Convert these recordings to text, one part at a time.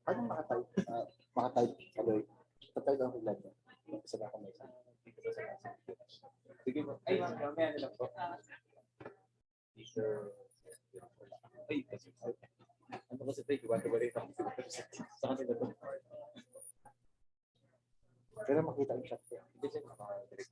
Paano makatype kaloy? Tatype ang ulan niya. Isa na ako may isa. Sige mo. Ay, mamaya na lang po. Ay, kasi ano kasi tayo, iwan-iwalay pa sa kanila to. Pero makita ang chat ko. Hindi siya makadirect.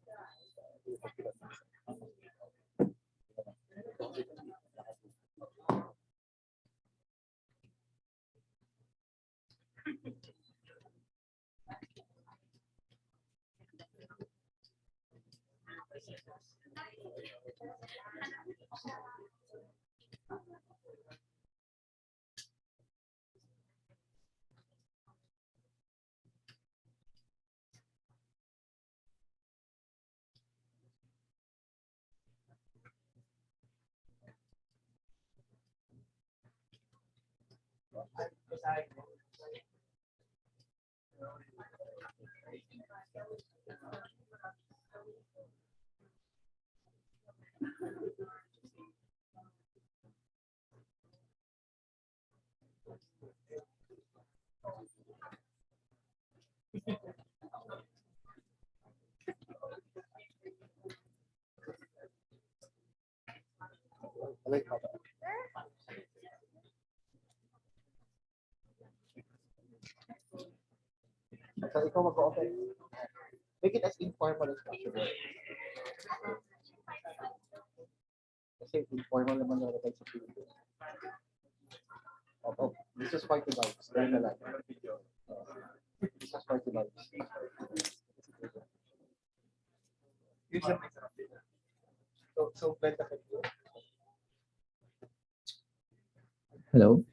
So, ikaw mag-open. Make it as informal as possible. Kasi informal naman yung tayo sa video. Oh, this is 40 bucks. Very na lang. This is 40 bucks. So blend the video. Hello.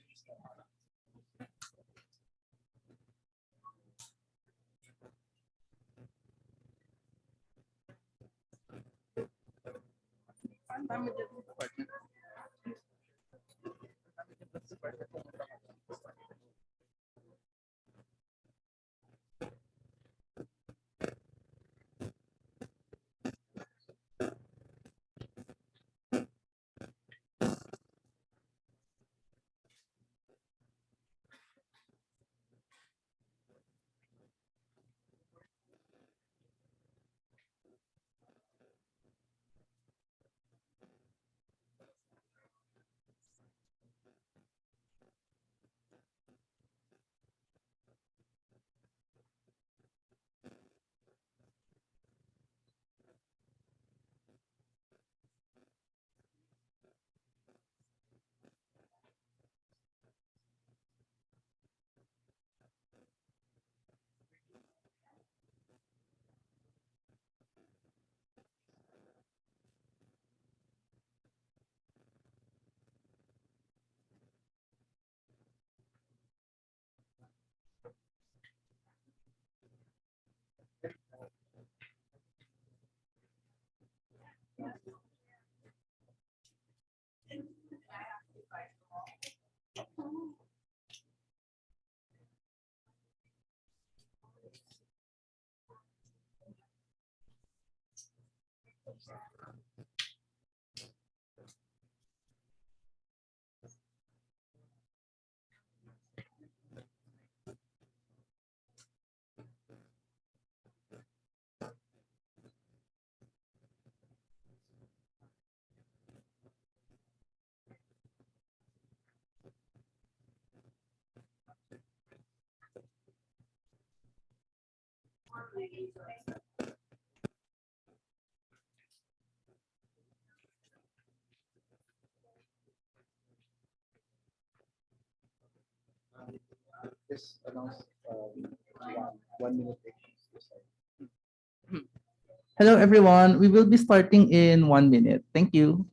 Just announce 1 minute. Hello, everyone. We will be starting in 1 minute. Thank you.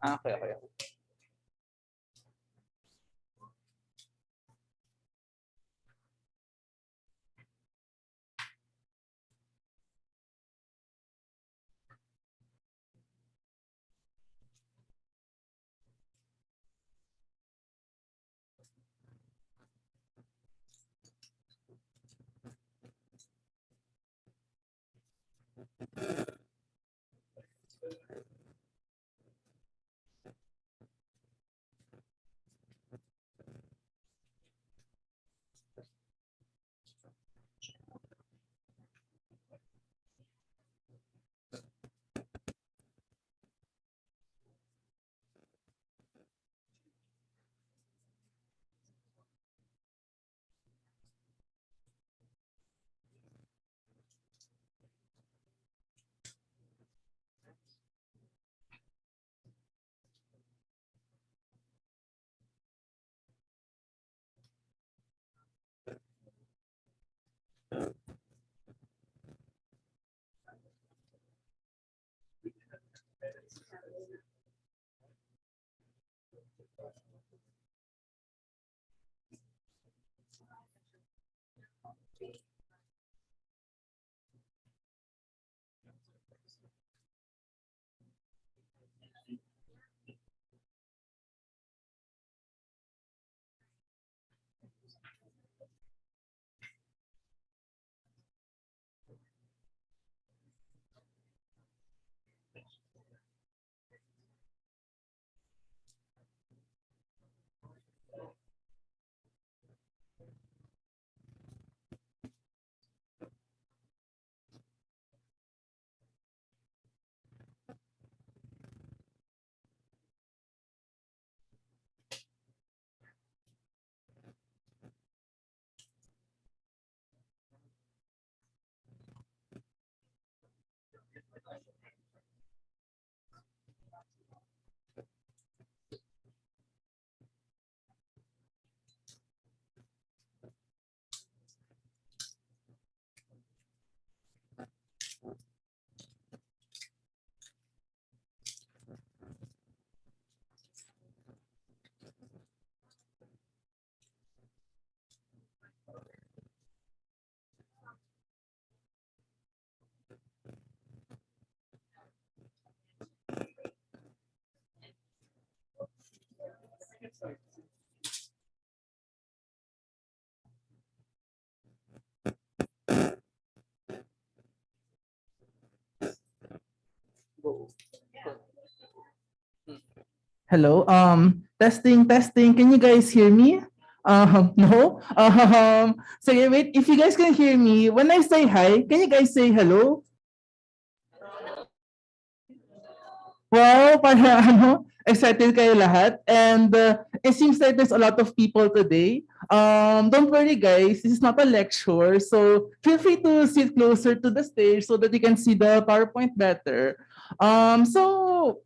Okay. Hello. Testing. Can you guys hear me? No. Sige, wait. If you guys can hear me, when I say hi, can you guys say hello? Wow, para excited kayo lahat. And it seems like there's a lot of people today. Don't worry guys, this is not a lecture. So feel free to sit closer to the stage so that you can see the PowerPoint better. So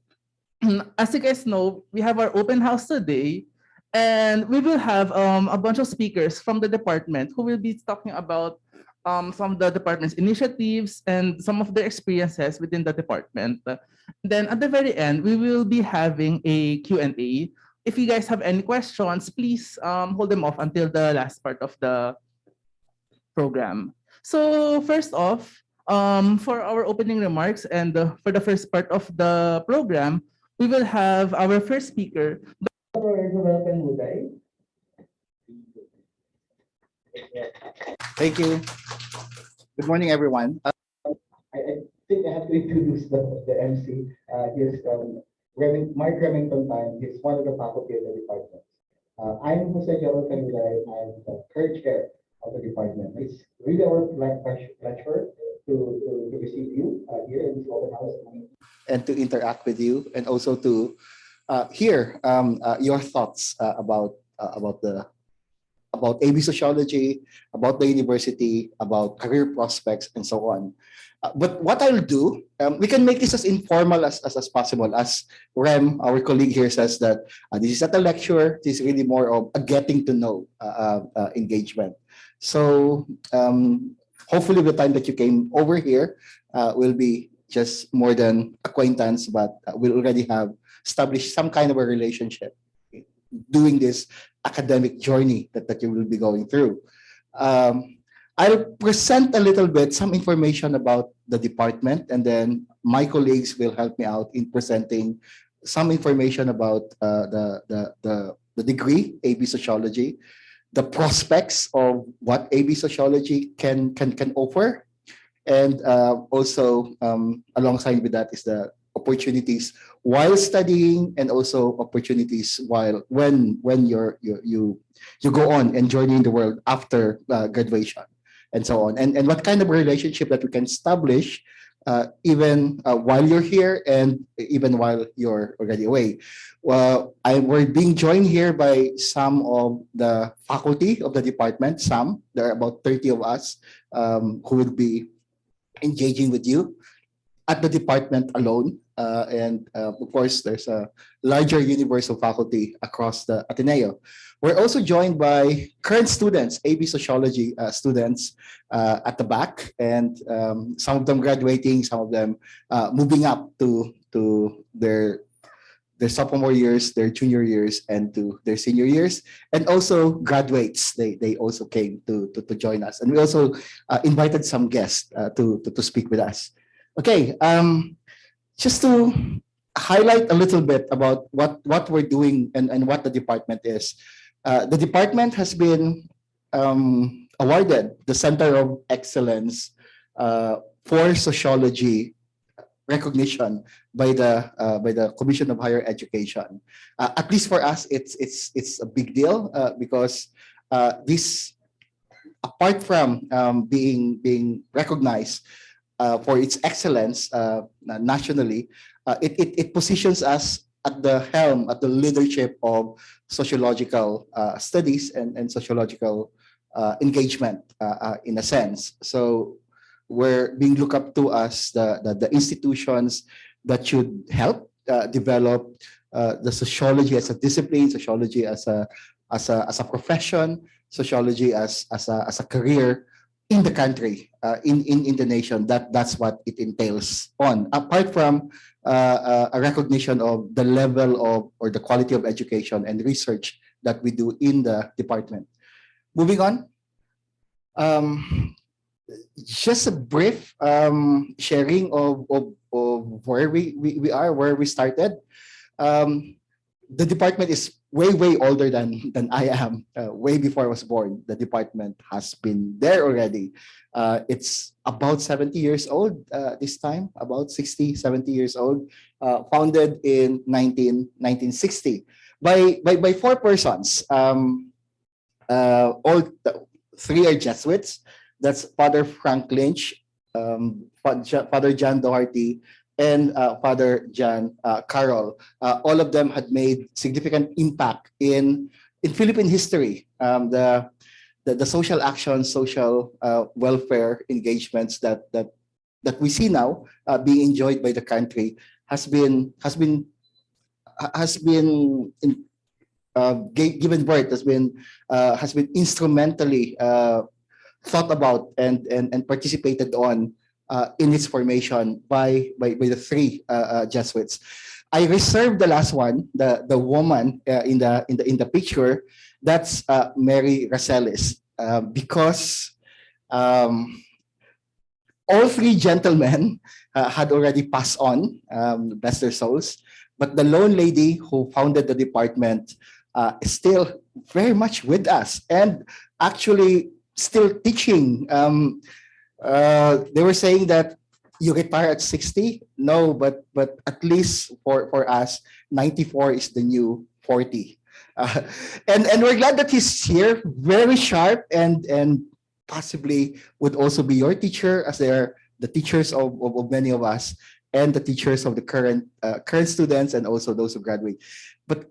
as you guys know, we have our open house today. And we will have a bunch of speakers from the department who will be talking about some of the department's initiatives and some of their experiences within the department. Then at the very end, we will be having a Q&A. If you guys have any questions, please hold them off until the last part of the program. So first off, for our opening remarks and for the first part of the program, we will have our first speaker, Dr. Joel Muday. Thank you. Good morning, everyone. think I have to introduce the MC. He's Mark Remington Time. He's one of the faculty of the department. I'm Jose Joel Canulay. I'm the third chair of the department. It's really our pleasure to receive you here in this open house and to interact with you, and also to hear your thoughts about AB sociology, about the university, about career prospects, and so on. But what I'll do, we can make this as informal as possible. As Rem, our colleague here, says that this is not a lecture. This is really more of a getting to know engagement. So hopefully the time that you came over here will be just more than acquaintance, but we'll already have established some kind of a relationship doing this academic journey that you will be going through. I'll present a little bit some information about the department, and then my colleagues will help me out in presenting some information about the degree AB Sociology, the prospects of what AB Sociology can offer, and also alongside with that is the opportunities while studying, and also opportunities when you go on and journeying the world after graduation, and so on, and what kind of relationship that we can establish even while you're here and even while you're already away. Well, we're being joined here by some of the faculty of the department. There are about 30 of us who will be engaging with you at the department alone. And of course, there's a larger universe of faculty across the Ateneo. We're also joined by current students, AB Sociology students at the back, and some of them graduating, some of them moving up to their sophomore years, their junior years, and to their senior years, and also graduates. They also came to join us, and we also invited some guests to speak with us. Okay, just to highlight a little bit about what we're doing and what the department is. The department has been awarded the Center of Excellence for Sociology recognition by the Commission of Higher Education. At least for us, it's a big deal because this, apart from being recognized for its excellence nationally, it positions us at the helm, at the leadership of sociological studies and sociological engagement in a sense. So we're being looked up to as the institutions that should help develop the sociology as a discipline, sociology as a profession, sociology as a career in the country, in the nation. That's what it entails on. Apart from a recognition of the level of or the quality of education and research that we do in the department. Moving on. Just a brief sharing of where we are, where we started. The department is way older than I am. Way before I was born, the department has been there already. It's about 70 years old this time, about 60, 70 years old. Founded in 1960 by 4 persons. All 3 are Jesuits. That's Father Frank Lynch, Father John Doherty, and Father John Carroll. All of them had made significant impact in Philippine history. The social action, social welfare engagements that we see now being enjoyed by the country has been given birth, has been instrumentally thought about and participated on in its formation by the 3 Jesuits. I reserved the last one, the woman in the picture. That's Mary Racelis, because all 3 gentlemen had already passed on, bless their souls. But the lone lady who founded the department is still very much with us, and actually still teaching. They were saying that you retire at 60? No, but at least for us, 94 is the new 40. Uh, and we're glad that he's here, very sharp, and possibly would also be your teacher, as they are the teachers of many of us, and the teachers of the current students, and also those who graduate. But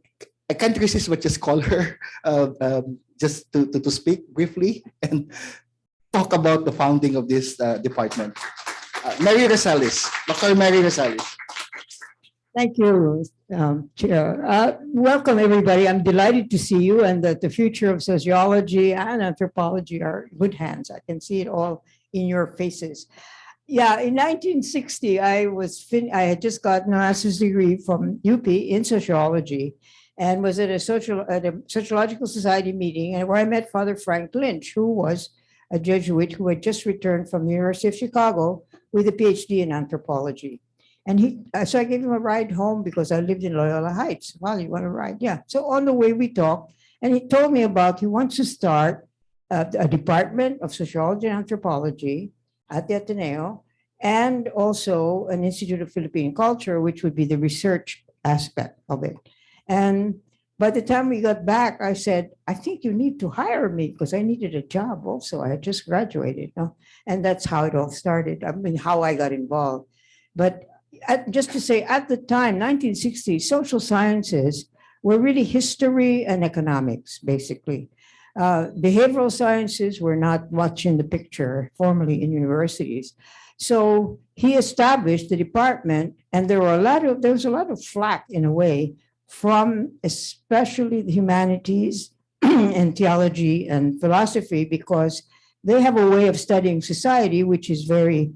I can't resist but just call her just to speak briefly and talk about the founding of this department. Mary Rosales, Dr. Mary Rosales. Thank you, Chair. Welcome, everybody. I'm delighted to see you, and that the future of sociology and anthropology are in good hands. I can see it all in your faces. Yeah, in 1960, I had just gotten a master's degree from UP in sociology, and was at a sociological society meeting, and where I met Father Frank Lynch, who was a Jesuit who had just returned from the University of Chicago with a PhD in anthropology. And so I gave him a ride home because I lived in Loyola Heights. Well, you want to ride? Yeah. So on the way we talked, and he told me about he wants to start a department of sociology and anthropology at the Ateneo, and also an Institute of Philippine Culture, which would be the research aspect of it. And by the time we got back, I said, I think you need to hire me because I needed a job also. I had just graduated. And that's how it all started. I mean, how I got involved. But just to say, at the time, 1960, social sciences were really history and economics, basically. Behavioral sciences were not much in the picture formally in universities. So he established the department, and there was a lot of flack in a way from especially the humanities and theology and philosophy, because they have a way of studying society which is very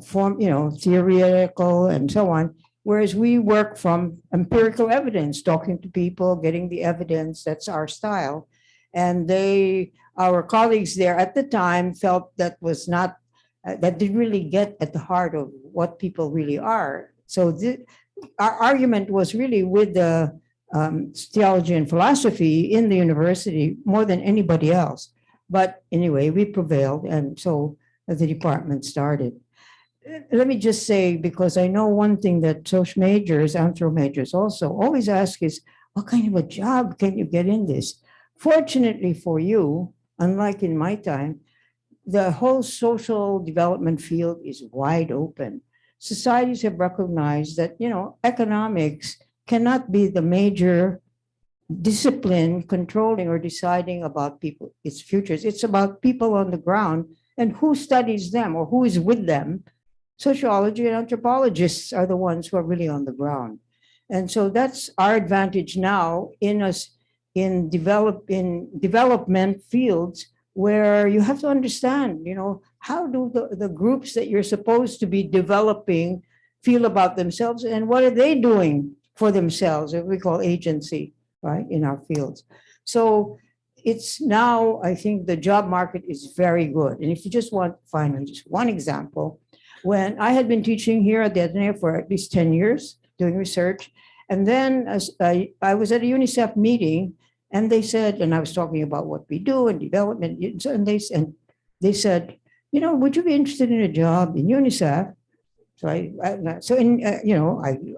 theoretical and so on, whereas we work from empirical evidence, talking to people, getting the evidence. That's our style. And our colleagues there at the time felt that was not, that didn't really get at the heart of what people really are. So our argument was really with the theology and philosophy in the university more than anybody else. But anyway, we prevailed, and so the department started. Let me just say, because I know one thing that social majors, anthro majors also always ask is, what kind of a job can you get in this? Fortunately for you, unlike in my time, the whole social development field is wide open. Societies have recognized that, economics cannot be the major discipline controlling or deciding about people, its futures. It's about people on the ground and who studies them or who is with them. Sociology and anthropologists are the ones who are really on the ground. And so that's our advantage now in development fields where you have to understand, how do the groups that you're supposed to be developing feel about themselves, and what are they doing for themselves, what we call agency, right, in our fields. So it's now, I think the job market is very good. And if you just want to find just one example, when I had been teaching here at the Ateneo for at least 10 years, doing research, and then I was at a UNICEF meeting, and they said, and I was talking about what we do and development, and they said, would you be interested in a job in UNICEF? So I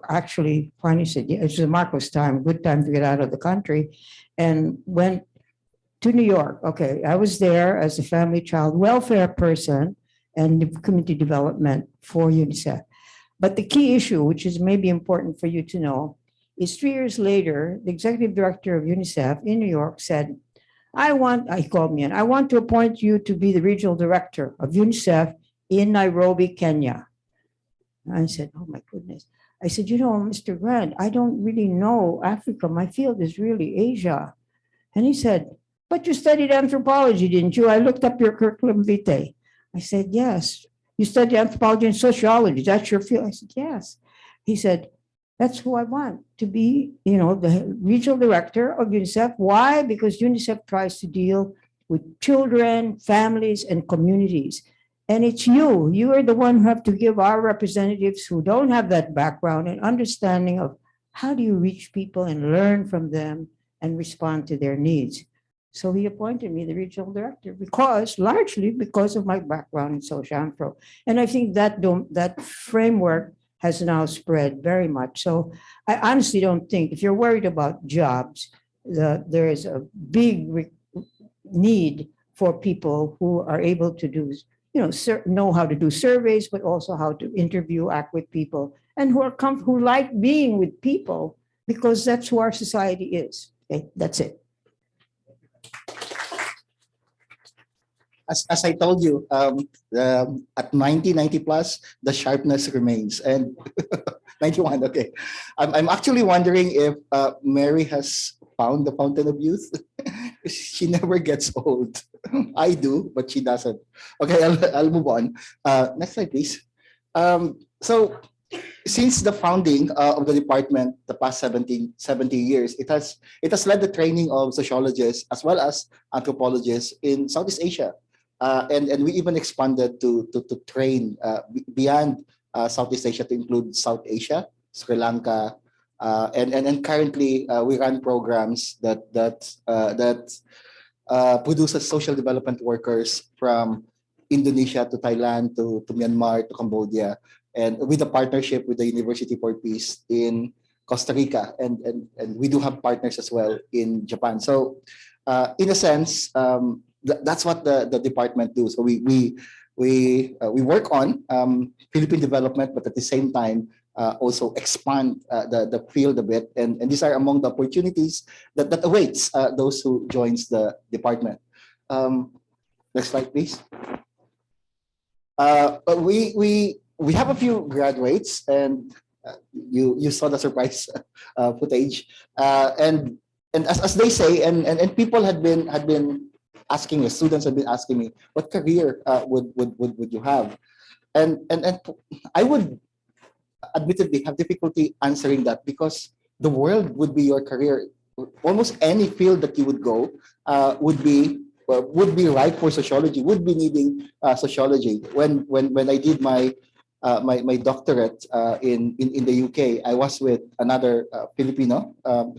actually finally said, yeah, it was a Marcos time, good time to get out of the country, and went to New York. Okay, I was there as a family child welfare person and community development for UNICEF. But the key issue, which is maybe important for you to know, is 3 years later, the executive director of UNICEF in New York said, he called me and I want to appoint you to be the regional director of UNICEF in Nairobi, Kenya. I said, oh my goodness. I said, Mr. Grant, I don't really know Africa. My field is really Asia. And he said, but you studied anthropology, didn't you? I looked up your curriculum vitae. I said, yes. You studied anthropology and sociology. That's your field. I said, yes. He said, that's who I want to be, the regional director of UNICEF. Why? Because UNICEF tries to deal with children, families, and communities. And it's you. You are the one who have to give our representatives who don't have that background an understanding of how do you reach people and learn from them and respond to their needs. So he appointed me the regional director largely because of my background in social anthro. And I think that framework has now spread very much. So I honestly don't think, if you're worried about jobs, there is a big need for people who are able to do, know how to do surveys, but also how to interview, act with people, and who like being with people, because that's who our society is. Okay, that's it. As I told you, at 90 plus, the sharpness remains. And 91, okay. I'm actually wondering if Mary has found the fountain of youth. She never gets old. I do, but she doesn't. Okay, I'll move on. Next slide, please. So since the founding of the department, the past 70 years, it has led the training of sociologists as well as anthropologists in Southeast Asia. And we even expanded to train beyond Southeast Asia to include South Asia, Sri Lanka, and currently we run programs that produces social development workers from Indonesia to Thailand to Myanmar to Cambodia, and with a partnership with the University for Peace in Costa Rica, and we do have partners as well in Japan. So in a sense, that's what the department do. So we work on Philippine development, but at the same time also expand the field a bit. And these are among the opportunities that awaits those who joins the department. Next slide, please. But we have a few graduates, and you saw the surprise footage. And as they say, and people had been asking me, students have been asking me, what career would you have? And I would admittedly have difficulty answering that, because the world would be your career. Almost any field that you would go would be right for sociology, would be needing sociology. When I did my doctorate in the UK, I was with another Filipino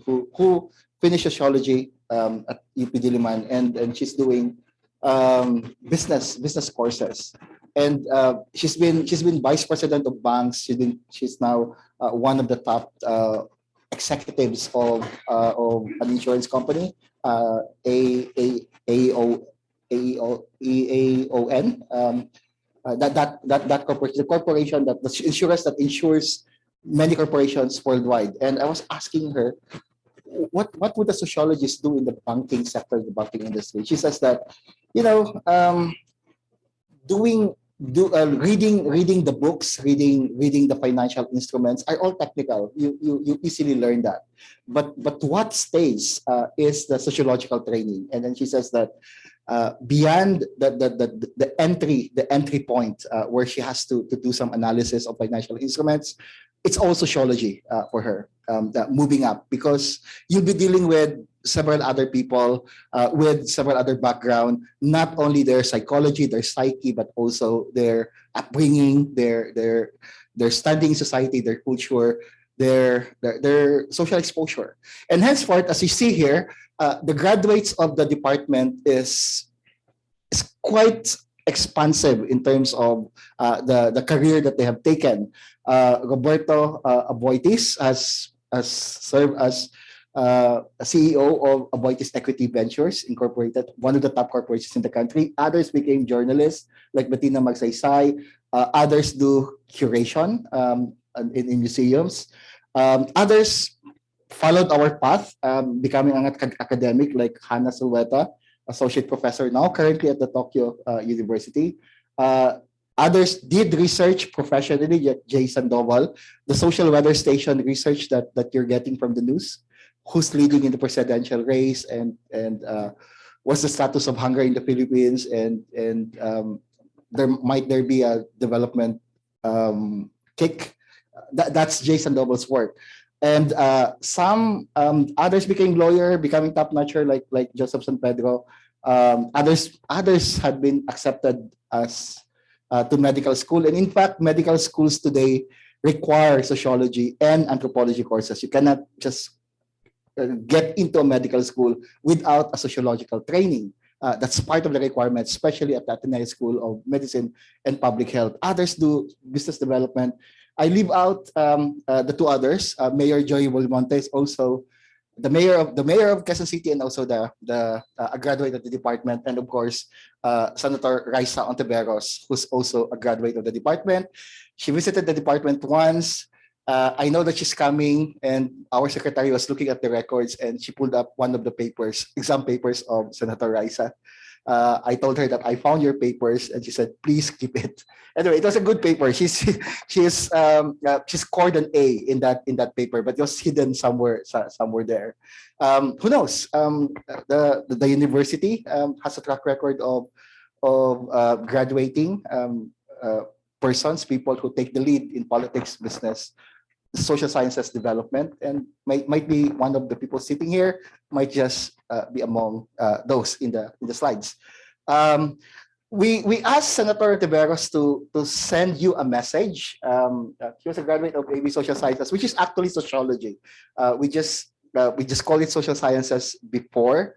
who finished sociology at UP Diliman, and she's doing business courses, and she's been vice president of banks. She's now one of the top executives of an insurance company, AEON. That corporation, the corporation that the insurance that insures many corporations worldwide. And I was asking her, what would a sociologist do in the banking sector, the banking industry? She says that, reading the books, reading the financial instruments are all technical. You easily learn that. But what stays is the sociological training. And then she says that beyond the entry point where she has to do some analysis of financial instruments, it's all sociology for her, moving up, because you'll be dealing with several other people with several other background, not only their psychology, their psyche, but also their upbringing, their standing in society, their culture, their social exposure. And henceforth, as you see here, the graduates of the department is quite expansive in terms of the career that they have taken. Roberto Aboitis has served as CEO of Aboitis Equity Ventures Incorporated, one of the top corporations in the country. Others became journalists, like Bettina Magsaysay. Others do curation in museums. Others followed our path, becoming an academic, like Hannah Silveta, associate professor now, currently at the Tokyo University. Others did research professionally, like Jay Sandoval, the social weather station research that you're getting from the news, who's leading in the presidential race, and what's the status of hunger in the Philippines, and there be a development kick. That's Jay Sandoval's work. And some others became lawyer, becoming top-notcher, like Joseph San Pedro. Others had been accepted as to medical school. And in fact, medical schools today require sociology and anthropology courses. You cannot just get into a medical school without a sociological training. That's part of the requirement, especially at the Ateneo School of Medicine and Public Health. Others do business development. I leave out the two others. Mayor Joy Volmonte is also the mayor of Quezon City, and also a graduate of the department, and of course Senator Raisa Ontiveros, who's also a graduate of the department. She visited the department once. I know that she's coming, and our secretary was looking at the records, and she pulled up one of the papers, exam papers of Senator Raisa. I told her that I found your papers, and she said, "Please keep it." Anyway, it was a good paper. She's scored an A in that paper, but it was hidden somewhere there. Who knows? The university has a track record of graduating people who take the lead in politics, business, social sciences development, and might be one of the people sitting here, might just be among those in the slides. We asked Senator Tiveros to send you a message. He was a graduate of AV Social Sciences, which is actually sociology. We just called it social sciences before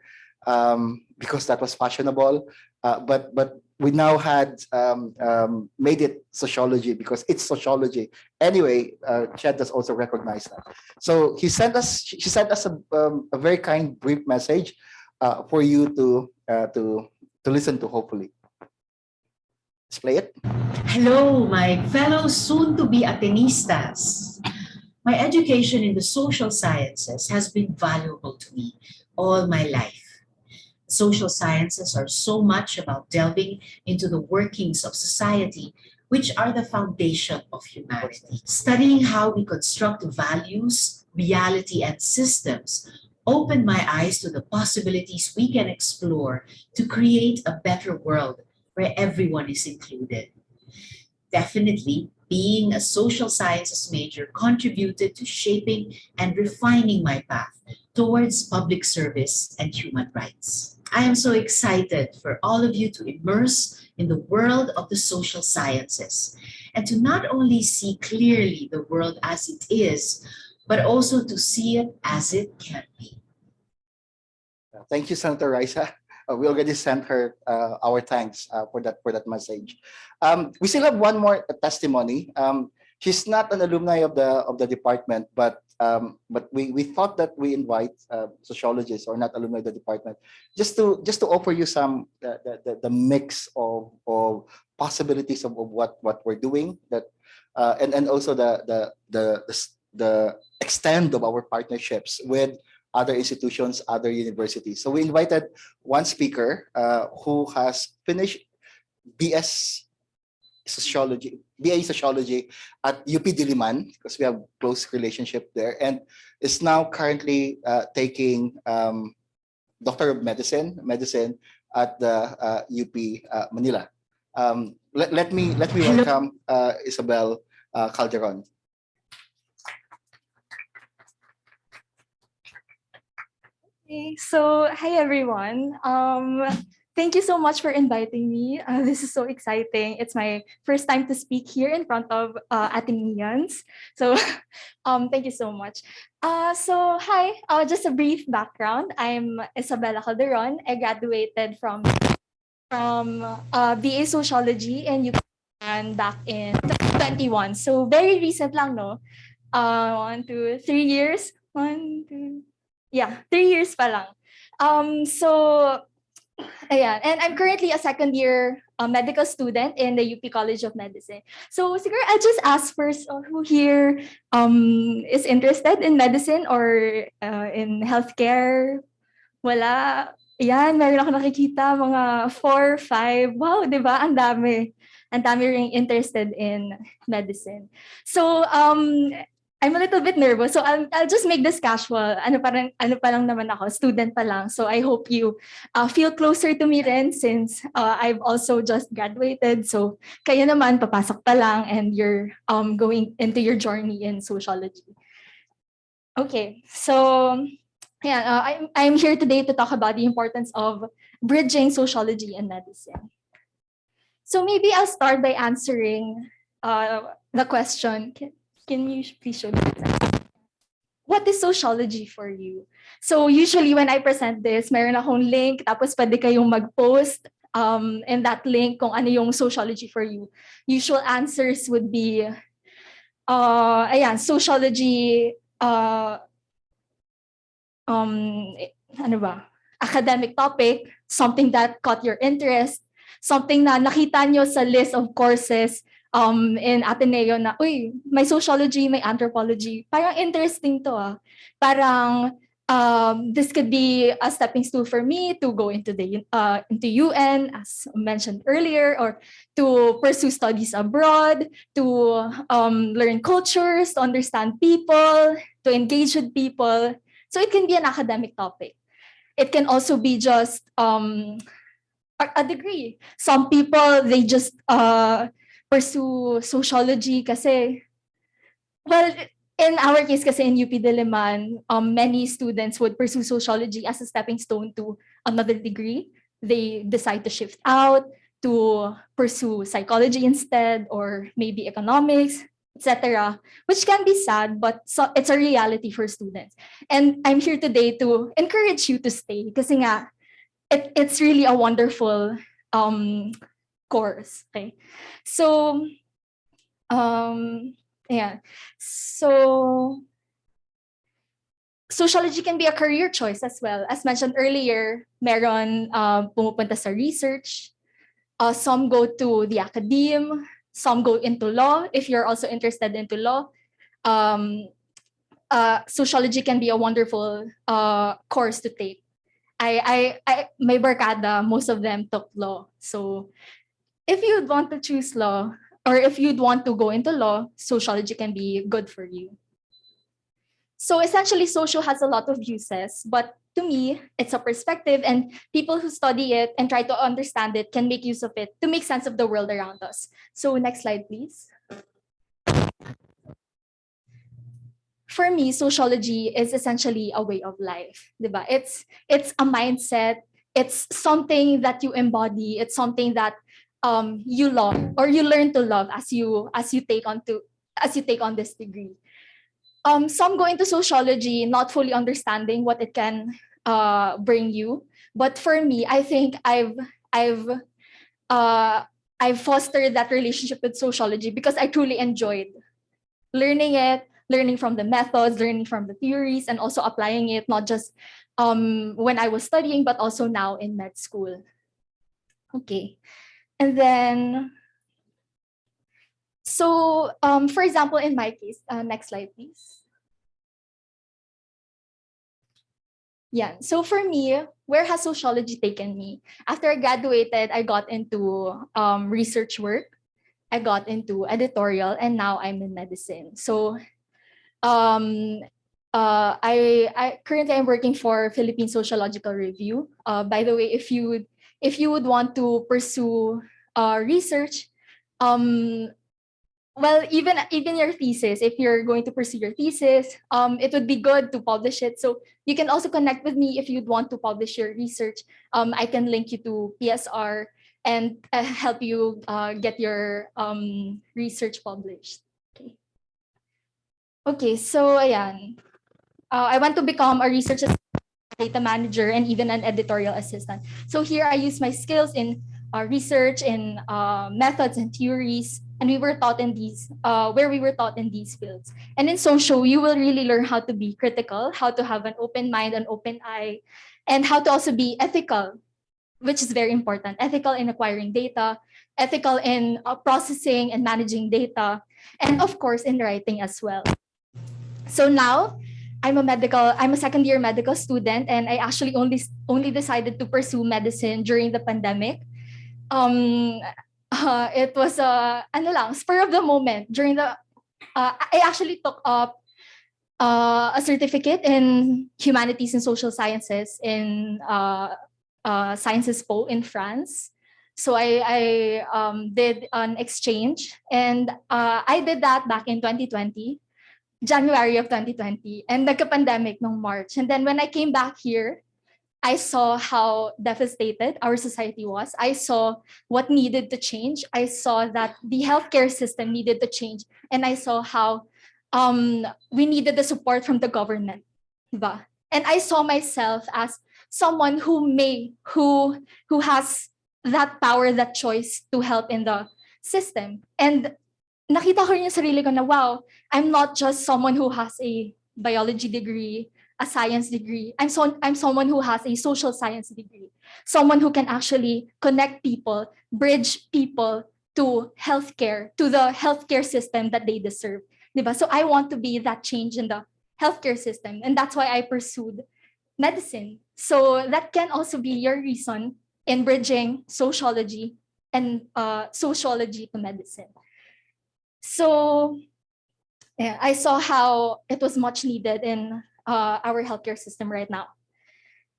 because that was fashionable. But we now had made it sociology because it's sociology. Anyway, Chad does also recognize that. So she sent us a very kind brief message for you to listen to, hopefully. Let's play it. Hello, my fellow soon-to-be Atenistas. My education in the social sciences has been valuable to me all my life. Social sciences are so much about delving into the workings of society, which are the foundation of humanity. Studying how we construct values, reality, and systems opened my eyes to the possibilities we can explore to create a better world where everyone is included. Definitely, being a social sciences major contributed to shaping and refining my path towards public service and human rights. I am so excited for all of you to immerse in the world of the social sciences and to not only see clearly the world as it is, but also to see it as it can be. Thank you, Senator Raisa. We already sent her our thanks for that message. We still have one more testimony. She's not an alumni of the department, but we thought that we invite sociologists or not alumni of the department just to offer you some the mix of possibilities of what we're doing, that and also the extent of our partnerships with other institutions, other universities. So we invited one speaker who has finished BS Sociology, BA Sociology at UP Diliman, because we have close relationship there, and is now currently taking Doctor of Medicine at the UP Manila. Let me welcome Isabel Calderon. Okay, so hi everyone. Thank you so much for inviting me. This is so exciting. It's my first time to speak here in front of Ateneans. So thank you so much. So hi, just a brief background. I'm Isabella Calderon. I graduated from BA Sociology and UP back in 2021. So very recent lang, no? 1, 2, 3 years. 1, 2. Yeah, 3 years pa lang. So, ayan. And I'm currently a second year medical student in the UP College of Medicine. So, siguro I'll just ask first who here is interested in medicine or in healthcare? Wala. Ayan, meron ako nakikita mga 4, 5. Wow, di ba? Ang dami. Ang dami ring interested in medicine. So, I'm a little bit nervous, so I'll just make this casual. Ano pa lang naman ako, student pa lang. So I hope you feel closer to me rin since I've also just graduated. So kayo naman, papasok pa lang and you're going into your journey in sociology. Okay, so yeah, I'm here today to talk about the importance of bridging sociology and medicine. So maybe I'll start by answering the question. Can you please show me? what is sociology for you? So usually when I present this, meron akong link, tapos pwede kayong mag-post in that link kung ano yung sociology for you. Usual answers would be, sociology, ano ba? Academic topic, something that caught your interest, something na nakita nyo sa list of courses in Ateneo na, uy, may sociology, may anthropology. Parang interesting to Parang this could be a stepping stool for me to go into into UN, as mentioned earlier, or to pursue studies abroad, to learn cultures, to understand people, to engage with people. So it can be an academic topic. It can also be just a degree. Some people, they just pursue sociology kasi, well, in our case kasi in UP Diliman, many students would pursue sociology as a stepping stone to another degree. They decide to shift out to pursue psychology instead, or maybe economics, etc., which can be sad, but it's a reality for students. And I'm here today to encourage you to stay kasi nga, it's really a wonderful course. Okay, so so sociology can be a career choice as well. As mentioned earlier, meron pumupunta sa research, some go to the academe, some go into law. If you're also interested into law, sociology can be a wonderful course to take. My barkada, most of them took law. So if you'd want to choose law, or if you'd want to go into law, sociology can be good for you. So essentially, social has a lot of uses, but to me, it's a perspective, and people who study it and try to understand it can make use of it to make sense of the world around us. So next slide, please. For me, sociology is essentially a way of life, diba? It's a mindset. It's something that you embody. It's something that you love, or you learn to love as you take on this degree. Some go into sociology not fully understanding what it can bring you, but for me, I think I've fostered that relationship with sociology because I truly enjoyed learning it, learning from the methods, learning from the theories, and also applying it, not just when I was studying, but also now in med school. Okay. And then, so for example, in my case, next slide, please. Yeah, so for me, where has sociology taken me? After I graduated, I got into research work. I got into editorial, and now I'm in medicine. So I currently I'm working for Philippine Sociological Review. By the way, if you would want to pursue research, well, even your thesis, if you're going to pursue your thesis, it would be good to publish it. So you can also connect with me if you'd want to publish your research. I can link you to PSR and help you get your research published. Okay, so ayan. I want to become a research assistant, data manager, and even an editorial assistant. So here I use my skills in research, in methods and theories, and we were taught in these fields. And in social, you will really learn how to be critical, how to have an open mind, an open eye, and how to also be ethical, which is very important. Ethical in acquiring data, ethical in processing and managing data, and of course in writing as well. So now I'm a second year medical student, and I actually only decided to pursue medicine during the pandemic. It was spur of the moment. During the I actually took up a certificate in humanities and social sciences in Sciences Po in France. So I did an exchange, and I did that back in 2020. January of 2020, and nagka-pandemic nung March. And then when I came back here, I saw how devastated our society was. I saw what needed to change. I saw that the healthcare system needed to change. And I saw how we needed the support from the government, diba? And I saw myself as someone who has that power, that choice to help in the system. And nakita ko rin yung sarili ko na, wow, I'm not just someone who has a biology degree, a science degree. I'm someone who has a social science degree. Someone who can actually connect people, bridge people to healthcare, to the healthcare system that they deserve. Diba? So I want to be that change in the healthcare system. And that's why I pursued medicine. So that can also be your reason in bridging sociology and sociology to medicine. So yeah, I saw how it was much needed in our healthcare system right now.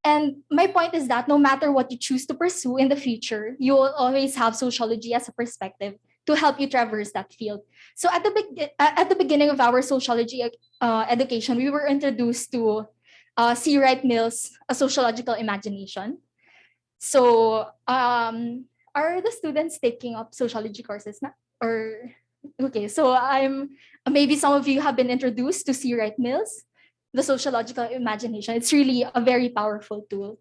And my point is that no matter what you choose to pursue in the future, you will always have sociology as a perspective to help you traverse that field. So at the beginning of our sociology education, we were introduced to C. Wright Mills' A Sociological Imagination. So are the students taking up sociology courses now? Or okay, so maybe some of you have been introduced to C. Wright Mills, the sociological imagination. It's really a very powerful tool.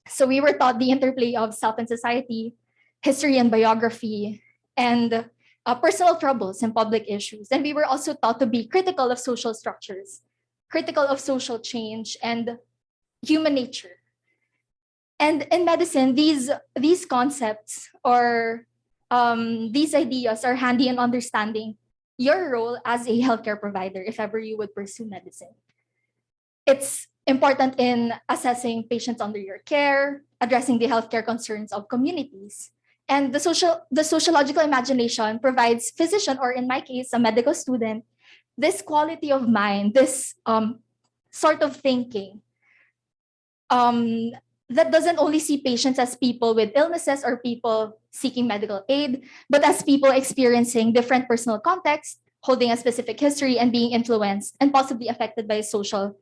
So we were taught the interplay of self and society, history and biography, and personal troubles and public issues. And we were also taught to be critical of social structures, critical of social change and human nature. And in medicine, these concepts or these ideas are handy in understanding your role as a healthcare provider if ever you would pursue medicine. It's important in assessing patients under your care, addressing the healthcare concerns of communities. And the sociological imagination provides physician, or in my case, a medical student, this quality of mind, this sort of thinking that doesn't only see patients as people with illnesses or people seeking medical aid, but as people experiencing different personal contexts, holding a specific history, and being influenced and possibly affected by societal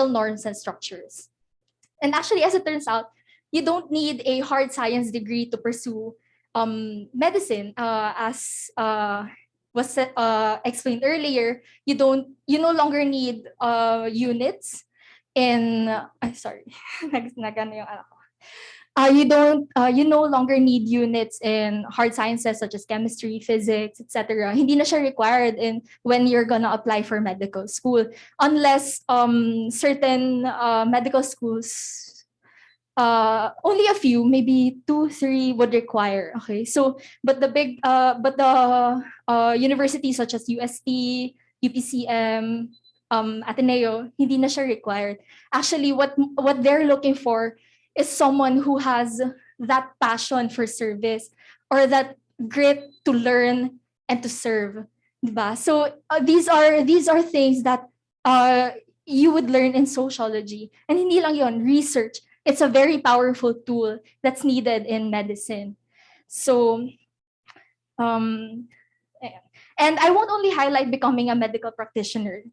norms and structures. And actually, as it turns out, you don't need a hard science degree to pursue medicine. As was explained earlier, you no longer need units in. Sorry, nagano yung ano ko. You no longer need units in hard sciences such as chemistry, physics, etc. Hindi na siya required when you're gonna apply for medical school, unless certain medical schools, only a few, maybe 2, 3 would require. Okay, so but the universities such as UST, UPCM, Ateneo, hindi na siya required. Actually, what they're looking for is someone who has that passion for service or that grit to learn and to serve, diba? So these are things that you would learn in sociology, and hindi lang yon, research. It's a very powerful tool that's needed in medicine. So and I won't only highlight becoming a medical practitioner.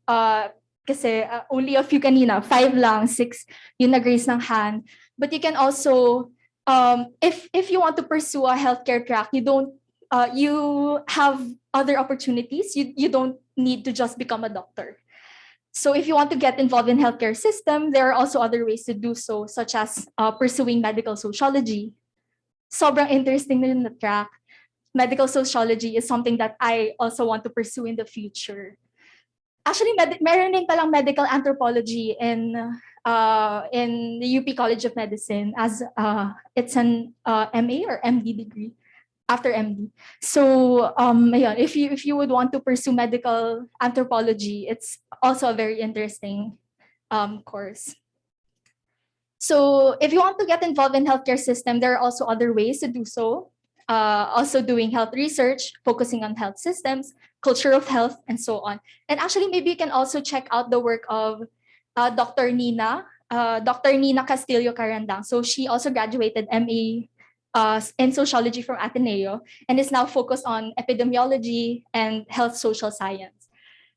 Kasi only a few kanina, 5 lang, 6 yung nag-raise ng hand. But you can also, if you want to pursue a healthcare track, you have other opportunities. You don't need to just become a doctor. So if you want to get involved in healthcare system, there are also other ways to do so, such as pursuing medical sociology. Sobrang interesting na yung track. Medical sociology is something that I also want to pursue in the future. Actually, meron din palang medical anthropology in the UP College of Medicine, as it's an MA or MD degree after MD. So ayun, if you would want to pursue medical anthropology, it's also a very interesting course. So if you want to get involved in healthcare system, there are also other ways to do so. Also doing health research, focusing on health systems, culture of health, and so on. And actually, maybe you can also check out the work of Dr. Nina Castillo Carandang. So she also graduated MA in sociology from Ateneo and is now focused on epidemiology and health social science.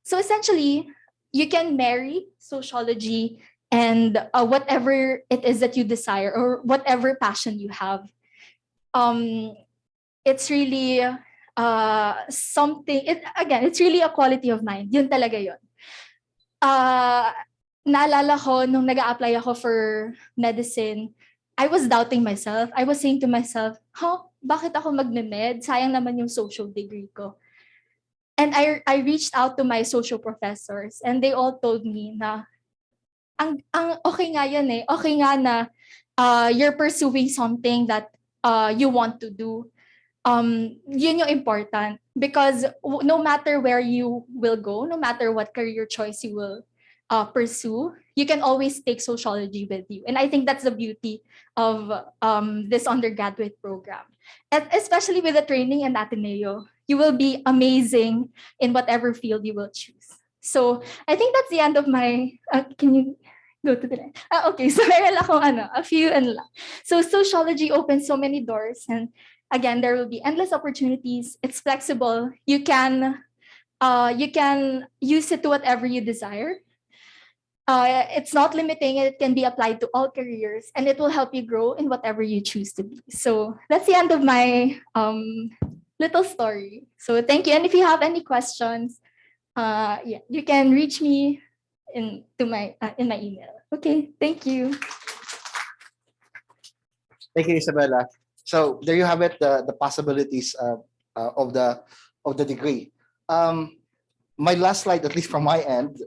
So essentially, you can marry sociology and whatever it is that you desire or whatever passion you have. It's really something, again, it's really a quality of mind. Yun talaga yun. Naalala ko nung nag-a-apply ako for medicine, I was doubting myself. I was saying to myself, bakit ako magme-med? Sayang naman yung social degree ko. And I reached out to my social professors and they all told me na ang okay nga yan eh. Okay nga na you're pursuing something that you want to do. Yun yung important because no matter where you will go, no matter what career choice you will pursue, you can always take sociology with you. And I think that's the beauty of this undergraduate program. And especially with the training in Ateneo, you will be amazing in whatever field you will choose. So I think that's the end of my, can you go to the next? Okay, so meron akong a few and so sociology opens so many doors and again, there will be endless opportunities. It's flexible. You can use it to whatever you desire. It's not limiting. It can be applied to all careers, and it will help you grow in whatever you choose to be. So that's the end of my little story. So thank you. And if you have any questions, you can reach me in my email. Okay, thank you. Thank you, Isabella. So there you have it, the possibilities of the degree. My last slide, at least from my end,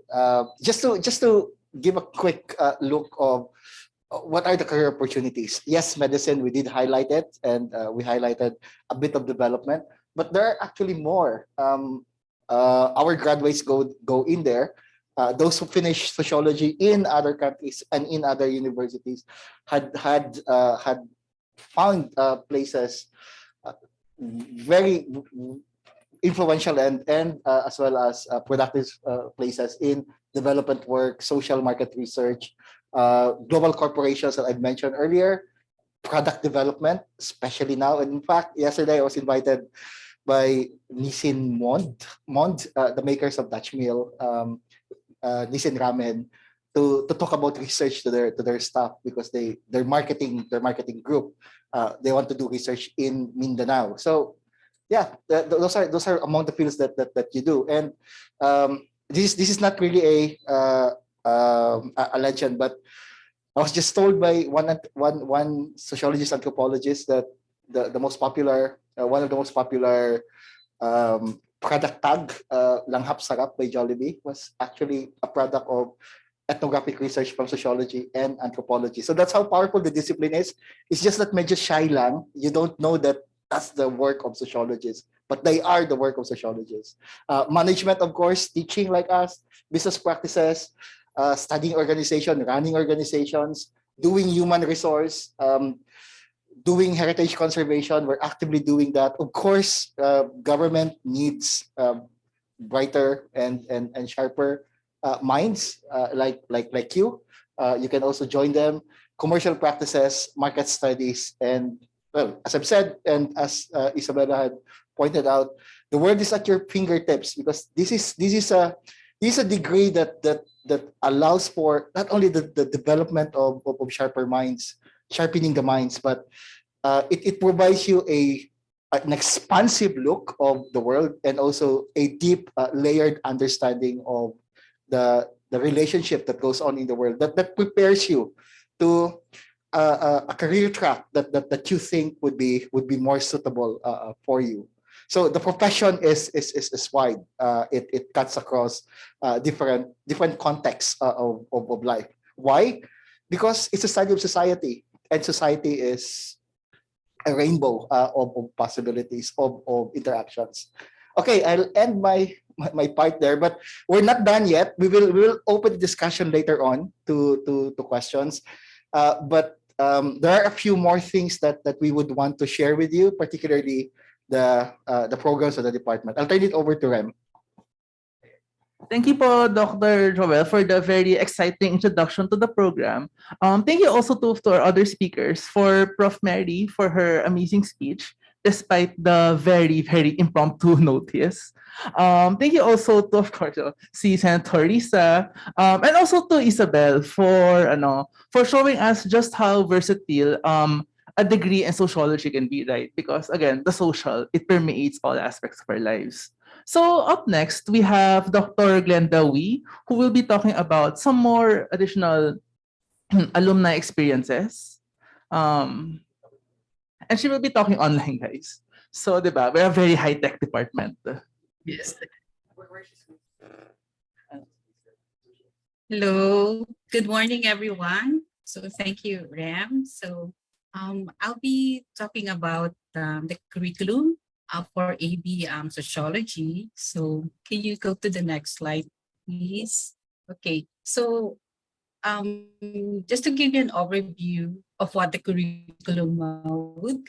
just to give a quick look of what are the career opportunities. Yes, medicine, we did highlight it, and we highlighted a bit of development, but there are actually more. Our graduates go in there. Those who finish sociology in other countries and in other universities had found places very influential and as well as productive places in development work, social market research, global corporations that I've mentioned earlier, product development, especially now. And in fact, yesterday I was invited by Nissin Mond, the makers of Dutch Meal, Nissin Ramen, to talk about research to their staff because their marketing group, they want to do research in Mindanao. So yeah, those are among the fields that you do. And this is not really a legend, but I was just told by one sociologist anthropologist that the most popular one of the most popular product tag, Langhap Sarap by Jollibee, was actually a product of ethnographic research from sociology and anthropology. So that's how powerful the discipline is. It's just that medyo shy lang. You don't know that that's the work of sociologists, but they are the work of sociologists. Management, of course, teaching like us, business practices, studying organization, running organizations, doing human resource, doing heritage conservation. We're actively doing that. Of course, government needs brighter and sharper minds like you. You can also join them. Commercial practices, market studies, and well, as I've said, and as Isabella had pointed out, the world is at your fingertips because this is a degree that allows for not only the development of sharper minds, sharpening the minds, but it provides you an expansive look of the world and also a deep layered understanding of the relationship that goes on in the world that prepares you to a career track that you think would be more suitable for you. So the profession is wide. It cuts across different contexts of life. Why? Because it's a study of society, and society is a rainbow of possibilities of interactions. Okay, I'll end my part there, but we're not done yet. We will open the discussion later on to questions. But there are a few more things that we would want to share with you, particularly the programs of the department. I'll turn it over to Rem. Thank you po, Dr. Joel, for the very exciting introduction to the program. Thank you also to our other speakers, for Prof. Mary for her amazing speech, despite the very, very impromptu notice. Thank you also to, of course, si Senator Risa, and also to Isabel for showing us just how versatile a degree in sociology can be, right? Because again, the social, it permeates all aspects of our lives. So up next, we have Dr. Glenda Wee, who will be talking about some more additional alumni experiences. Um, and she will be talking online, guys. So, di ba? We're a very high-tech department. Yes. Hello. Good morning, everyone. So thank you, Ram. So I'll be talking about the curriculum for AB Sociology. So can you go to the next slide, please? Okay. So just to give you an overview of what the curriculum would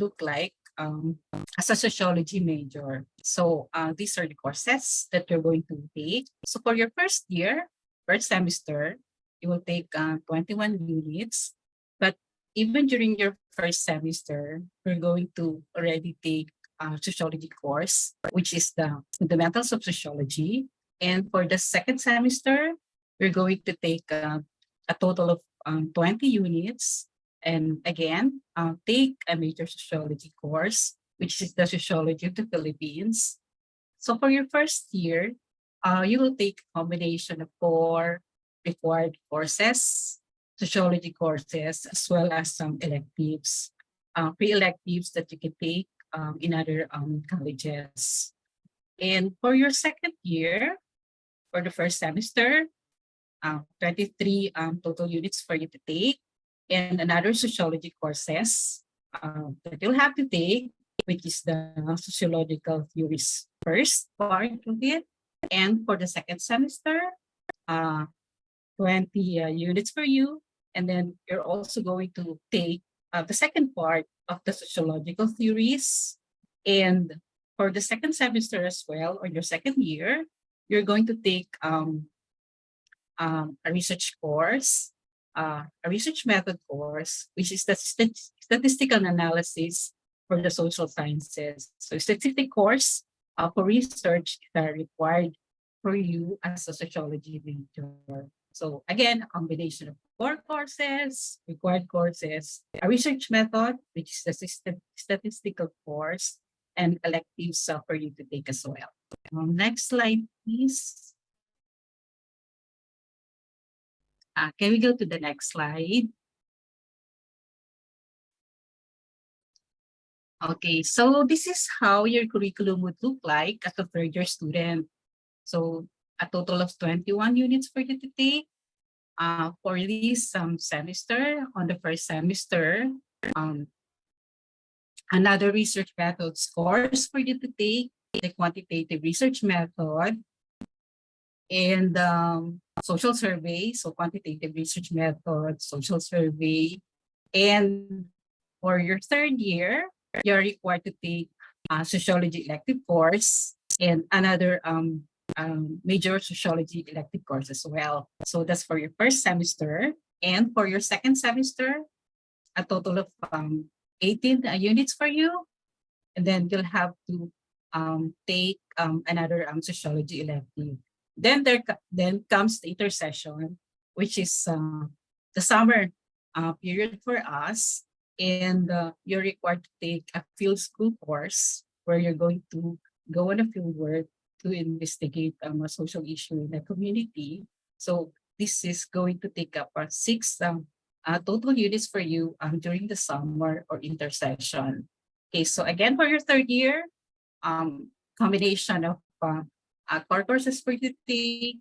look like as a sociology major. So these are the courses that you're going to take. So for your first year, first semester, you will take 21 units. But even during your first semester, you're going to already take sociology course, which is the fundamentals of sociology. And for the second semester, you're going to take a total of 20 units. And again, take a major sociology course, which is the Sociology of the Philippines. So for your first year, you will take a combination of 4 required courses, sociology courses, as well as some electives, pre-electives that you can take in other colleges. And for your second year, for the first semester, 23 total units for you to take, and another sociology courses that you'll have to take, which is the sociological theories first part of it. And for the second semester, 20 units for you. And then you're also going to take the second part of the sociological theories. And for the second semester as well, or your second year, you're going to take a research course, a research method course, which is the statistical analysis for the social sciences. So statistics course for research is required for you as a sociology major. So again, a combination of 4 courses, required courses, a research method, which is the statistical course, and electives for you to take as well. Next slide, please. Can we go to the next slide? Okay, so this is how your curriculum would look like as a third year student. So a total of 21 units for you to take. For this semester, on the first semester, another research methods course for you to take, the quantitative research method, and social survey, so quantitative research method, social survey. And for your third year, you're required to take sociology elective course and another major sociology elective course as well. So that's for your first semester. And for your second semester, a total of 18 units for you. And then you'll have to take another sociology elective. Then then comes the intersession, which is the summer period for us. And you're required to take a field school course where you're going to go on a field work to investigate a social issue in the community. So this is going to take up 6 total units for you during the summer or intersession. Okay, so again, for your third year, combination of core courses for you to take,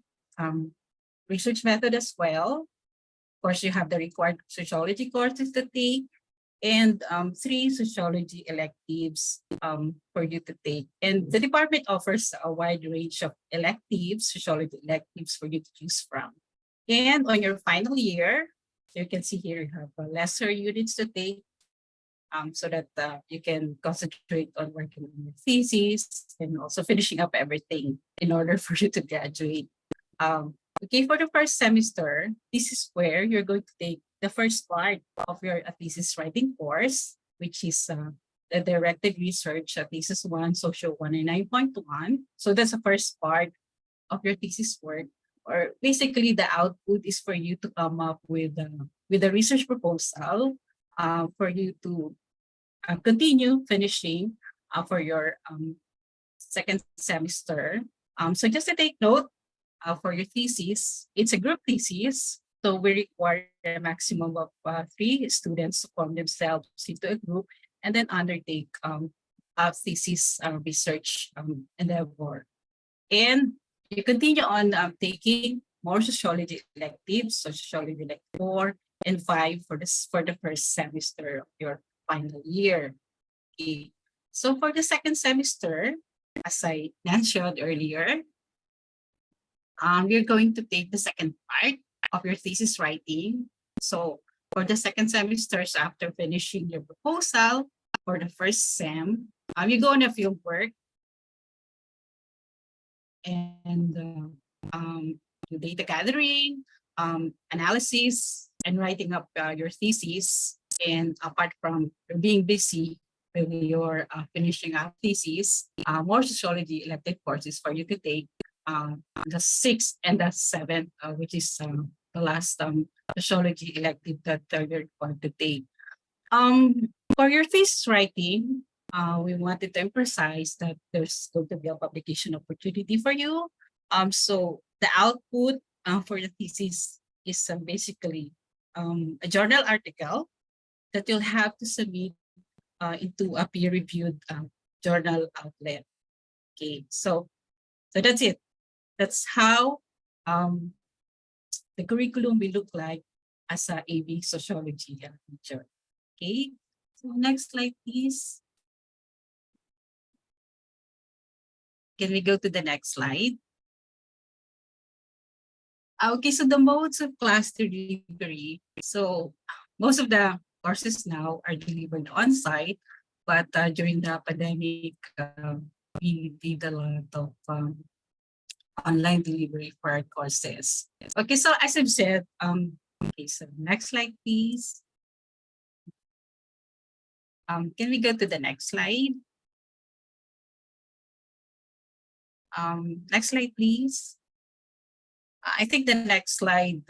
research method as well. Of course, you have the required sociology courses to take, and 3 sociology electives for you to take. And the department offers a wide range of electives, sociology electives for you to choose from. And on your final year, you can see here you have lesser units to take so that you can concentrate on working on your thesis and also finishing up everything in order for you to graduate. Okay, for the first semester, this is where you're going to take the first part of your thesis writing course, which is the directed research thesis 1, social 1, and 9.1. So that's the first part of your thesis work, or basically the output is for you to come up with a research proposal for you to continue finishing for your second semester. So just to take note for your thesis, it's a group thesis. So we require a maximum of 3 students to form themselves into a group and then undertake thesis research endeavor. And you continue on taking more sociology electives, so sociology like 4 and 5 for the first semester of your final year. Okay. So for the second semester, as I mentioned earlier, you're going to take the second part of your thesis writing. So for the second semesters, after finishing your proposal for the first sem, you go on a field work and do data gathering, analysis, and writing up your thesis. And apart from being busy with your finishing up thesis, more sociology elective courses for you to take, the 6th and the 7th, which is the last sociology elective that you're going to take. For your thesis writing, we wanted to emphasize that there's going to be a publication opportunity for you. So the output for the thesis is basically a journal article that you'll have to submit into a peer-reviewed journal outlet. Okay, so that's it. That's how the curriculum will look like as a AV sociology teacher. Okay, so next slide, please. Can we go to the next slide? Okay, so the modes of class delivery. So most of the courses now are delivered on-site, but during the pandemic, we did a lot of online delivery for our courses. Okay, so as I've said, okay, so next slide, please. Can we go to the next slide? Next slide, please. I think the next slide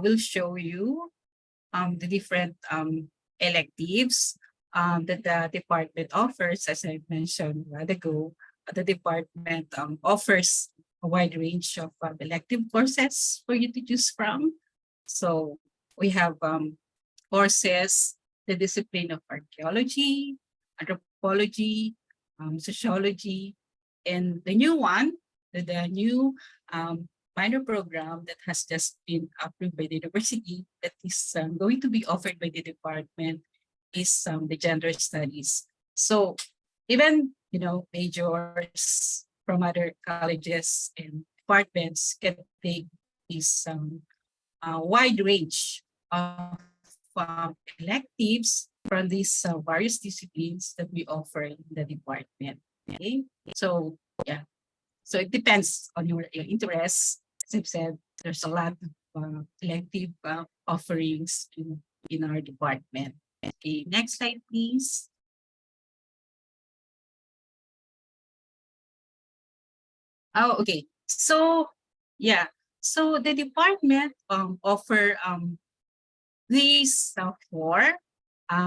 will show you the different electives that the department offers. As I mentioned a while ago, the department offers a wide range of elective courses for you to choose from. So we have courses, the discipline of archaeology, anthropology, sociology, and the new one, the new minor program that has just been approved by the university that is going to be offered by the department is the gender studies. So even, you know, majors from other colleges and departments can take this wide range of electives from these various disciplines that we offer in the department. Okay, so yeah, so it depends on your interests. As I've said, there's a lot of elective offerings in our department. Okay, next slide, please. Oh, okay. So yeah, so the department offer these 4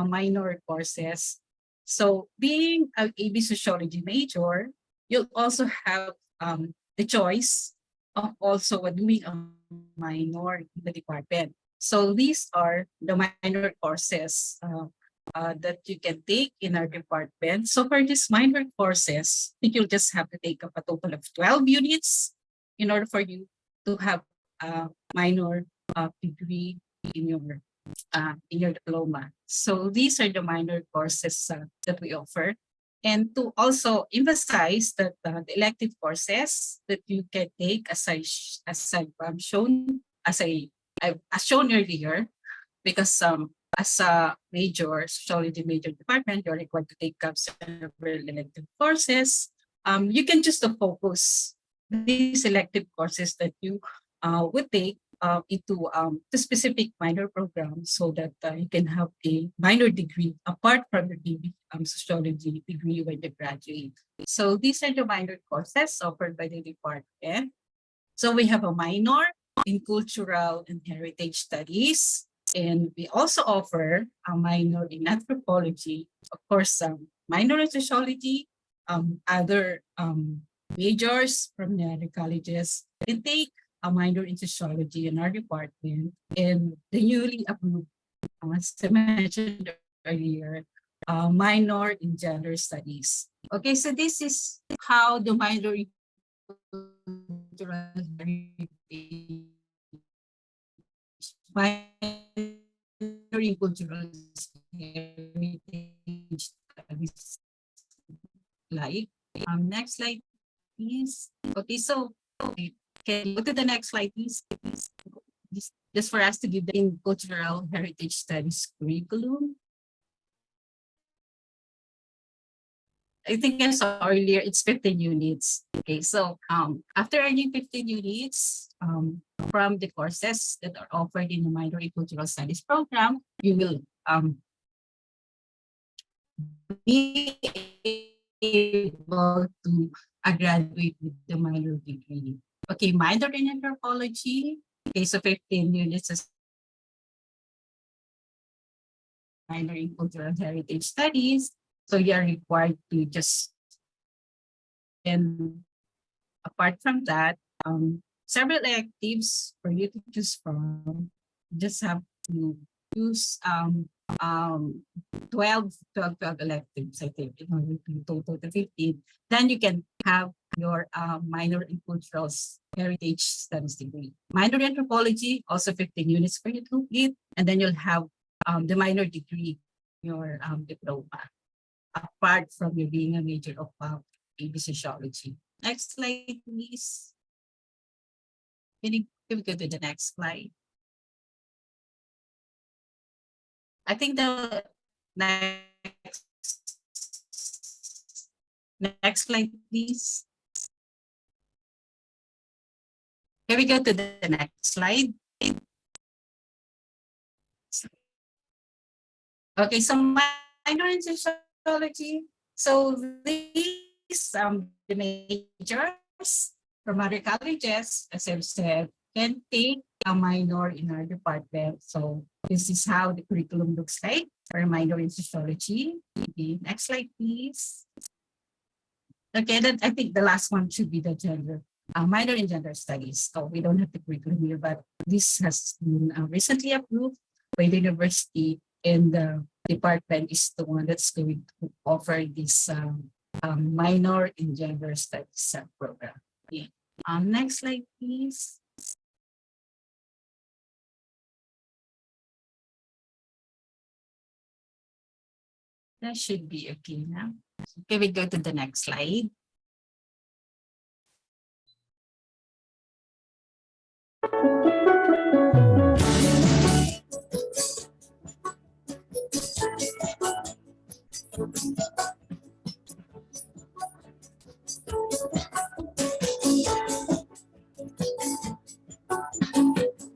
minor courses. So being an AB sociology major, you'll also have the choice of also doing a minor in the department. So these are the minor courses that you can take in our department. So for these minor courses, I think you'll just have to take up a total of 12 units in order for you to have a minor degree in your diploma. So these are the minor courses that we offer. And to also emphasize that the elective courses that you can take, as I've shown earlier, because as a major sociology major department, you're required to take up several elective courses. You can just focus these elective courses that you would take into the specific minor program so that you can have a minor degree apart from the BB sociology degree when you graduate. So these are the minor courses offered by the department. So we have a minor in cultural and heritage studies, And we also offer a minor in anthropology, of course, minor in sociology, other majors from the other colleges can take a minor in sociology in our department, and the newly approved, as I mentioned earlier, minor in gender studies. Okay, so this is how the minor in cultural heritage, minor in cultural heritage studies like. Next slide, please. Okay, so okay, can you go to the next slide, please? Just for us to give the in cultural heritage studies curriculum. I think I saw earlier, it's 15 units. Okay, so after earning 15 units from the courses that are offered in the minor in cultural studies program, you will be able to graduate with the minor degree. Okay, minor in anthropology. Okay, so 15 units as minor in cultural heritage studies. So you are required to just, and apart from that, several electives for you to choose from. You just have to choose 12 electives, I think, in order to total to 15. Then you can have your minor in cultural heritage studies degree. Minor in anthropology, also 15 units for you to complete, and then you'll have the minor degree, your diploma, apart from you being a major of AV Sociology. Next slide, please. Can we go to the next slide? I think the next slide, please. Can we go to the next slide? Okay, so minor in sociology. So these the majors from other colleges, as I've said, can take a minor in our department. So this is how the curriculum looks like for a minor in sociology. Okay, next slide, please. Okay, then I think the last one should be the gender. Minor in gender studies. So we don't have the curriculum here, but this has been recently approved by the university, and the department is the one that's going to offer this minor in gender studies program. Okay. Next slide, please. That should be okay now. Okay, we go to the next slide.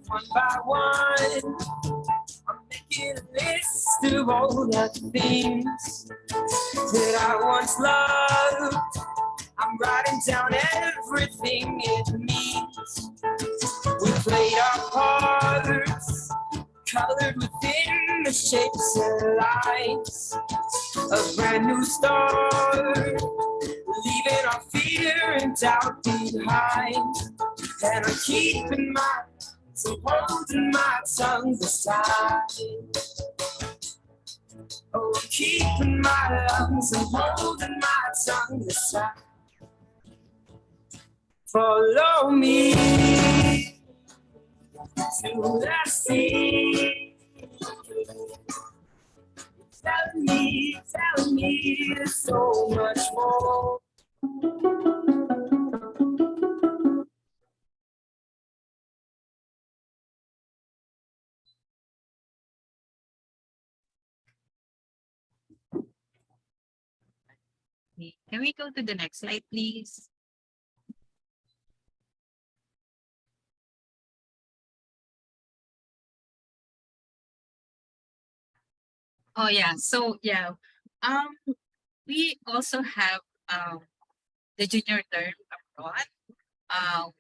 One by one, I'm making a list of all the things that I once loved. I'm writing down everything it means. We played our parts, colored within the shapes and lines. A brand new start, leaving our fear and doubt behind. And I'm keeping my, so holding my tongue this time. Oh, I'm keeping my lungs and holding my tongue this time. Follow me to the sea. Tell me there's so much more. Can we go to the next slide, please? Oh yeah, so yeah, we also have the junior term abroad,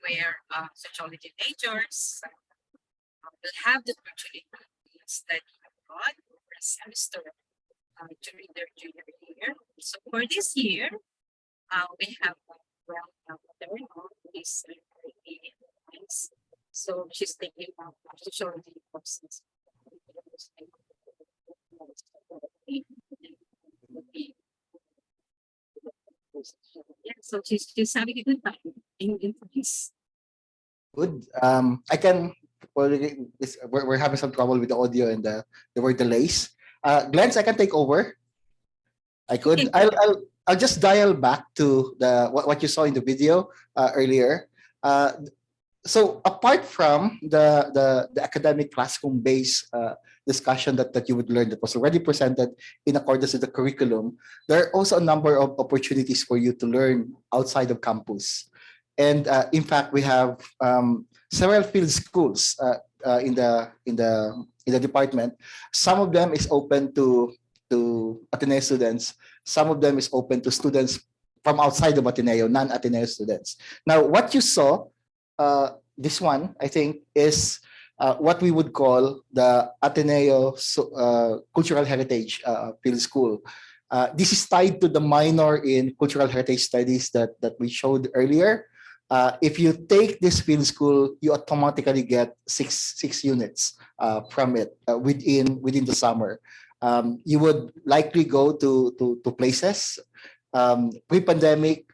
where sociology majors will have the opportunity study abroad for a semester during their junior year. So for this year, we have there is nice. So she's taking sociology courses. Yeah, so she's having a good time in France. Good. I can. Well, we're having some trouble with the audio and there were delays. Glens, I can take over. I could. Okay. I'll just dial back to what you saw in the video earlier. So apart from the academic classroom based discussion that you would learn that was already presented in accordance with the curriculum, there are also a number of opportunities for you to learn outside of campus. And in fact, we have several field schools in the department. Some of them is open to Ateneo students. Some of them is open to students from outside of Ateneo, non-Ateneo students. Now, what you saw, this one, I think, is what we would call the Ateneo Cultural Heritage Field School. This is tied to the minor in Cultural Heritage Studies that we showed earlier. If you take this field school, you automatically get six units from it within the summer. You would likely go to places. Pre-pandemic,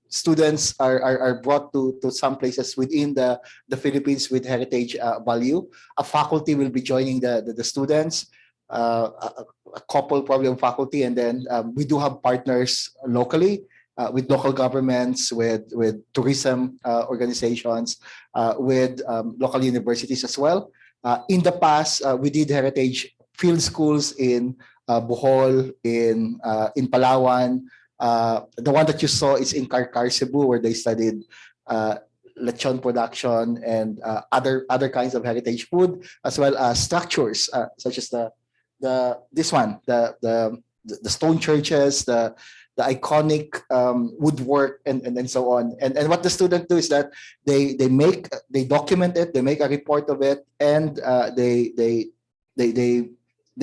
students are brought to some places within the Philippines with heritage value. A faculty will be joining the students, a couple probably of faculty, and then we do have partners locally with local governments, with tourism organizations, with local universities as well. In the past, we did heritage field schools in Bohol, in Palawan. The one that you saw is in Karkar, Cebu, where they studied lechon production and other kinds of heritage food, as well as structures such as this one, the stone churches, the iconic woodwork, and so on. And what the students do is that they document it, they make a report of it, and they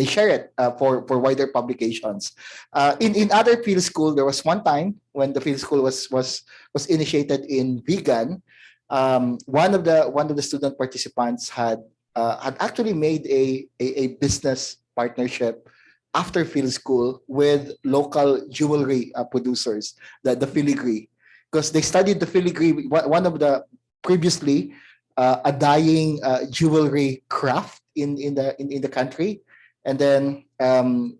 share it for wider publications. In other field school, there was one time when the field school was initiated in Vegan. One of the student participants had actually made a business partnership after field school with local jewelry producers, the filigree, because they studied the filigree. One of the previously a dyeing jewelry craft in the country. And then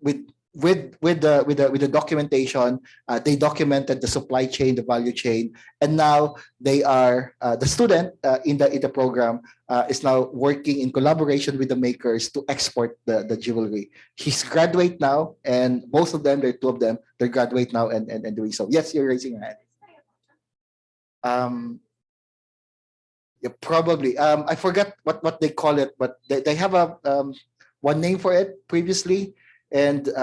with the documentation, they documented the supply chain, the value chain, and now they are the student in the program is now working in collaboration with the makers to export the jewelry. He's graduate now, and both of them, there are two of them, they graduate now and doing so. Yes, you're raising your hand. Yeah, probably. I forgot what they call it, but they have a one name for it previously, and it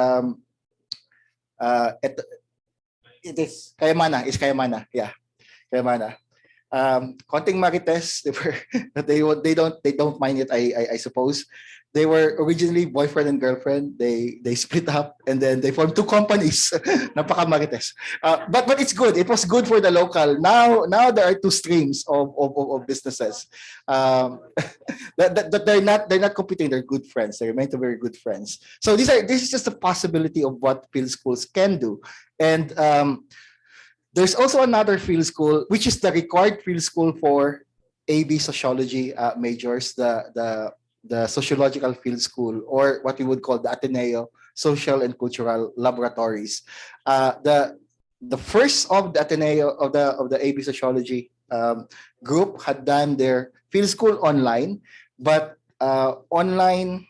is Kayamana. It's Kayamana. Yeah, Kayamana. Konting Marites, they don't mind it. I suppose they were originally boyfriend and girlfriend. They split up and then they formed two companies. Napaka Marites. But it's good. It was good for the local. Now there are two streams of businesses. That they're not competing. They're good friends. They remain to very good friends. So this is just a possibility of what field schools can do, and there's also another field school, which is the required field school for AB sociology majors, the Sociological Field School, or what we would call the Ateneo Social and Cultural Laboratories. The first of the Ateneo of the AB sociology group had done their field school online, but online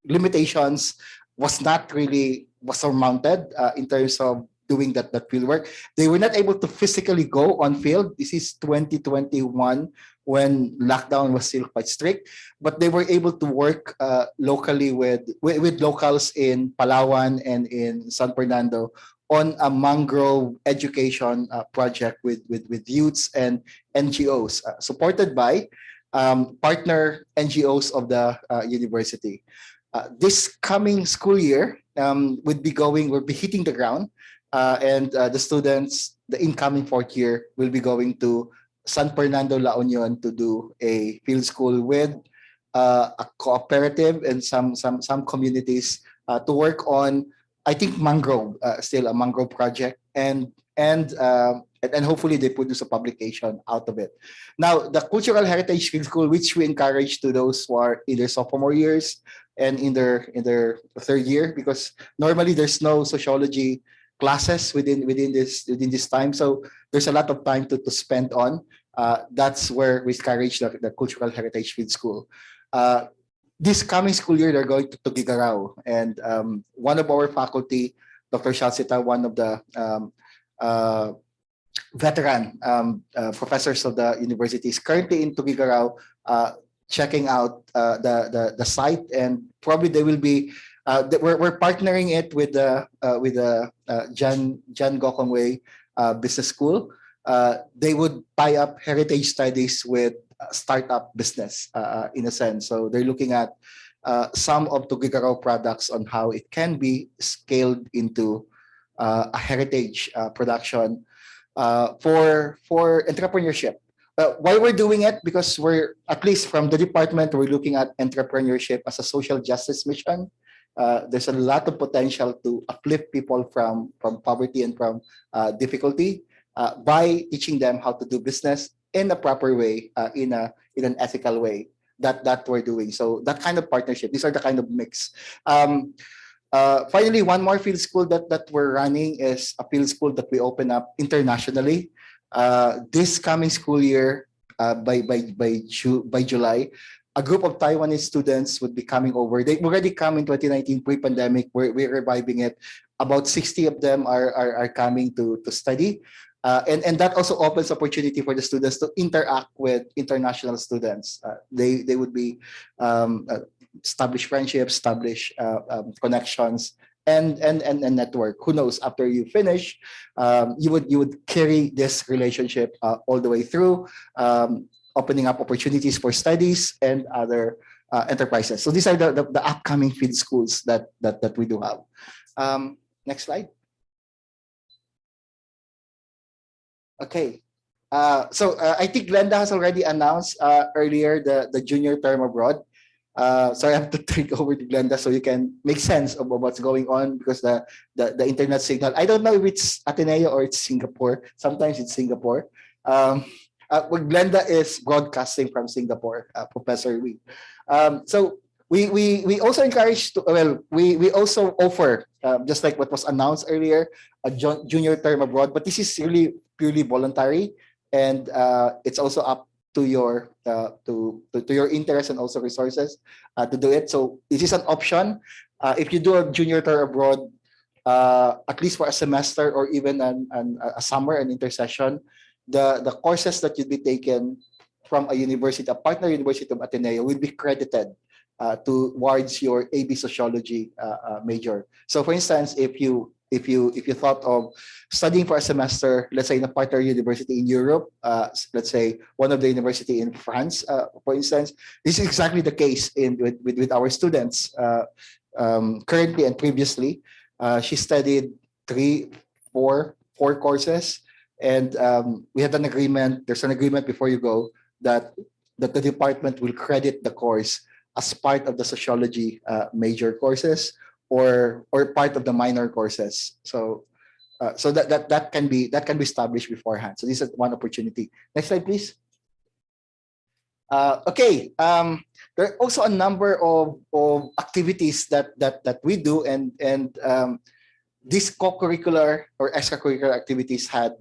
limitations was surmounted in terms of doing that field work. They were not able to physically go on field. This is 2021 when lockdown was still quite strict, but they were able to work locally with locals in Palawan and in San Fernando on a mangrove education project with youths and NGOs, supported by partner NGOs of the university. This coming school year, we'll be hitting the ground, and the students, the incoming fourth year, will be going to San Fernando, La Union to do a field school with a cooperative and some communities to work on, I think, mangrove, still a mangrove project, and hopefully they produce a publication out of it. Now, the Cultural Heritage Field School, which we encourage to those who are in their sophomore years and in their third year, because normally there's no sociology classes within this time, so there's a lot of time to spend on. That's where we encourage the Cultural Heritage Field School. This coming school year, they're going to Tugigaraw, and one of our faculty, Dr. Shalsita, one of the veteran professors of the university, is currently in Tugigaraw, checking out the site, and probably they will be. We're partnering it with the John Gokongwei Business School. They would tie up heritage studies with startup business in a sense. So they're looking at some of Tugigaraw products on how it can be scaled into a heritage production for entrepreneurship. Why we're doing it? Because we're, at least from the department, we're looking at entrepreneurship as a social justice mission. There's a lot of potential to uplift people from poverty and from difficulty by teaching them how to do business in a proper way, in an ethical way. That we're doing. So that kind of partnership. These are the kind of mix. Finally, one more field school that we're running is a field school that we open up internationally. This coming school year, by July, a group of Taiwanese students would be coming over. They already come in 2019 pre-pandemic. We're reviving it. About 60 of them are coming to study. And that also opens opportunity for the students to interact with international students. They would be establish friendships, establish connections, and network. Who knows? After you finish, you would carry this relationship all the way through, opening up opportunities for studies and other enterprises. So these are the upcoming field schools that we do have. Next slide. Okay. So I think Glenda has already announced earlier the junior term abroad. So I have to take over to Glenda so you can make sense of what's going on, because the internet signal, I don't know if it's Ateneo or it's Singapore. Sometimes it's Singapore. Glenda is broadcasting from Singapore, Professor Wee. So we also encourage we also offer, just like what was announced earlier, a junior term abroad, but this is really purely voluntary, and it's also up to your interest and also resources to do it. So this is an option. If you do a junior term abroad, at least for a semester or even a summer, an intersession, the courses that you'd be taken from a university, a partner university of Ateneo, will be credited towards your AB Sociology major. So for instance, if you thought of studying for a semester, let's say in a partner university in Europe, let's say one of the university in France, for instance, this is exactly the case with our students currently and previously. She studied four courses, and we had an agreement. There's an agreement before you go that the department will credit the course as part of the sociology major courses or part of the minor courses. So that can be established beforehand. So this is one opportunity. Next slide, please. Okay. There are also a number of activities that we do, and these co-curricular or extracurricular activities had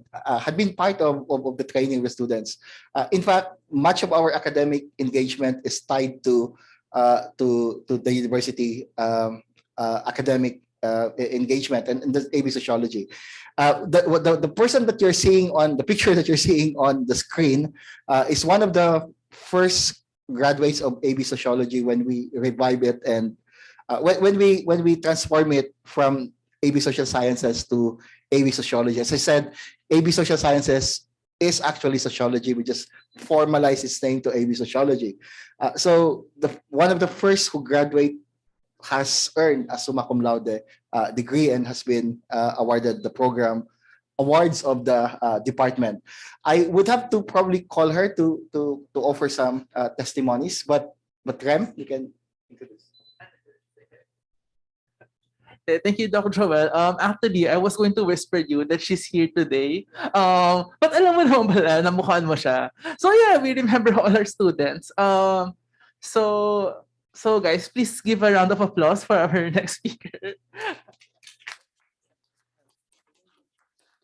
been part of the training with students. In fact, much of our academic engagement is tied to the university academic engagement and the AB Sociology. The person that you're seeing on the picture that you're seeing on the screen is one of the first graduates of AB Sociology when we revive it, and when we transform it from AB Social Sciences to AB Sociology. As I said, AB Social Sciences is actually sociology. We just formalize its name to AV Sociology. So one of the first who graduate has earned a summa cum laude degree and has been awarded the program awards of the department. I would have to probably call her to offer some testimonies, but Rem, you can introduce. Thank you, Dr. Joel. Actually, I was going to whisper you that she's here today. But alam mo naman pala, namukhaan mo siya. So yeah, we remember all our students. So guys, please give a round of applause for our next speaker.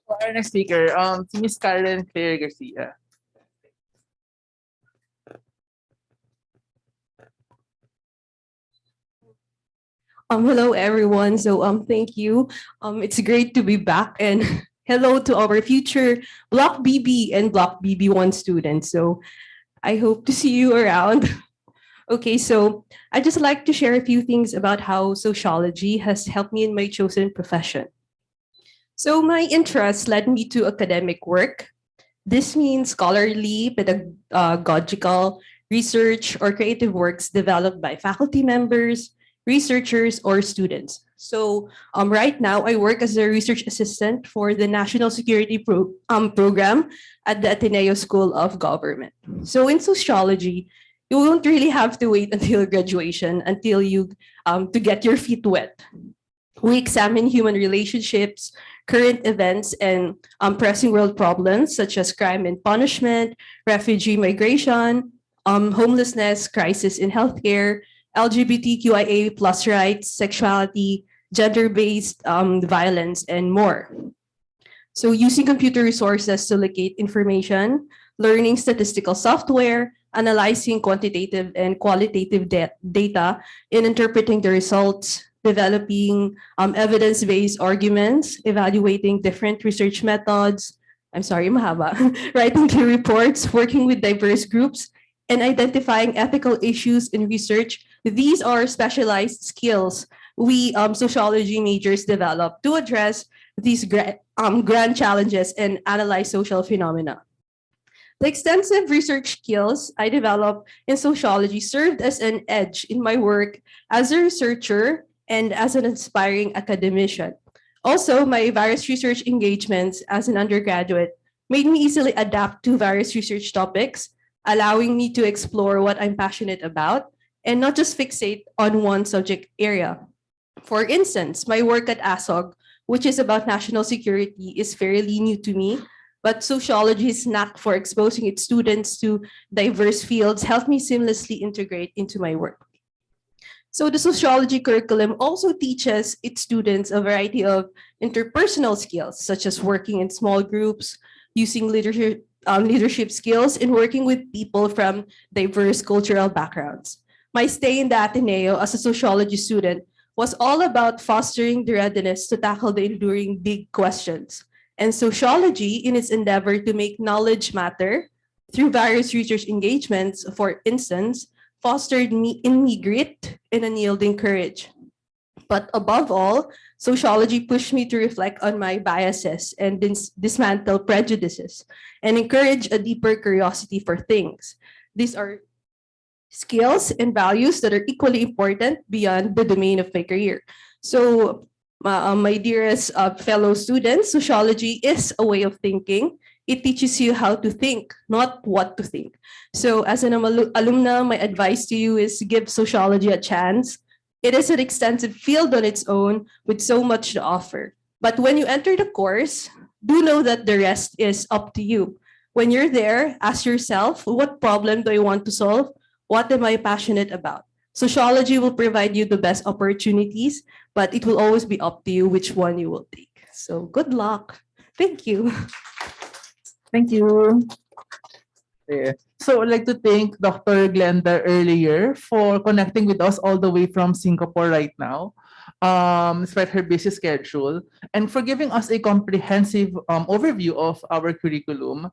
For our next speaker, si Miss Karen Claire Garcia. Hello everyone. Thank you. It's great to be back, and hello to our future Block BB and Block BB1 students. So I hope to see you around. Okay, so I just like to share a few things about how sociology has helped me in my chosen profession. So my interests led me to academic work. This means scholarly, pedagogical, research, or creative works developed by faculty members, researchers, or students. So right now, I work as a research assistant for the National Security Program at the Ateneo School of Government. So in sociology, you won't really have to wait until graduation until you to get your feet wet. We examine human relationships, current events, and pressing world problems such as crime and punishment, refugee migration, homelessness, crisis in healthcare, LGBTQIA plus rights, sexuality, gender-based violence, and more. So using computer resources to locate information, learning statistical software, analyzing quantitative and qualitative data, and interpreting the results, developing evidence-based arguments, evaluating different research methods, mahaba, writing the reports, working with diverse groups, and identifying ethical issues in research. These are specialized skills we sociology majors develop to address these grand challenges and analyze social phenomena. The extensive research skills I developed in sociology served as an edge in my work as a researcher and as an aspiring academician. Also, my various research engagements as an undergraduate made me easily adapt to various research topics, allowing me to explore what I'm passionate about and not just fixate on one subject area. For instance, my work at ASOG, which is about national security, is fairly new to me, but sociology's knack for exposing its students to diverse fields helped me seamlessly integrate into my work. So the sociology curriculum also teaches its students a variety of interpersonal skills, such as working in small groups, using leadership skills, and working with people from diverse cultural backgrounds. My stay in the Ateneo as a sociology student was all about fostering the readiness to tackle the enduring big questions. And sociology, in its endeavor to make knowledge matter through various research engagements, for instance, fostered in me grit and unyielding courage. But above all, sociology pushed me to reflect on my biases and dismantle prejudices and encourage a deeper curiosity for things. These are skills and values that are equally important beyond the domain of my career. So, my dearest fellow students, sociology is a way of thinking. It teaches you how to think, not what to think. So as an alumna, my advice to you is give sociology a chance. It is an extensive field on its own with so much to offer. But when you enter the course, do know that the rest is up to you. When you're there, ask yourself, what problem do I want to solve? What am I passionate about? Sociology will provide you the best opportunities, but it will always be up to you which one you will take. So good luck. Thank you. Thank you. Yeah. So I'd like to thank Dr. Glenda earlier for connecting with us all the way from Singapore right now, despite her busy schedule, and for giving us a comprehensive overview of our curriculum.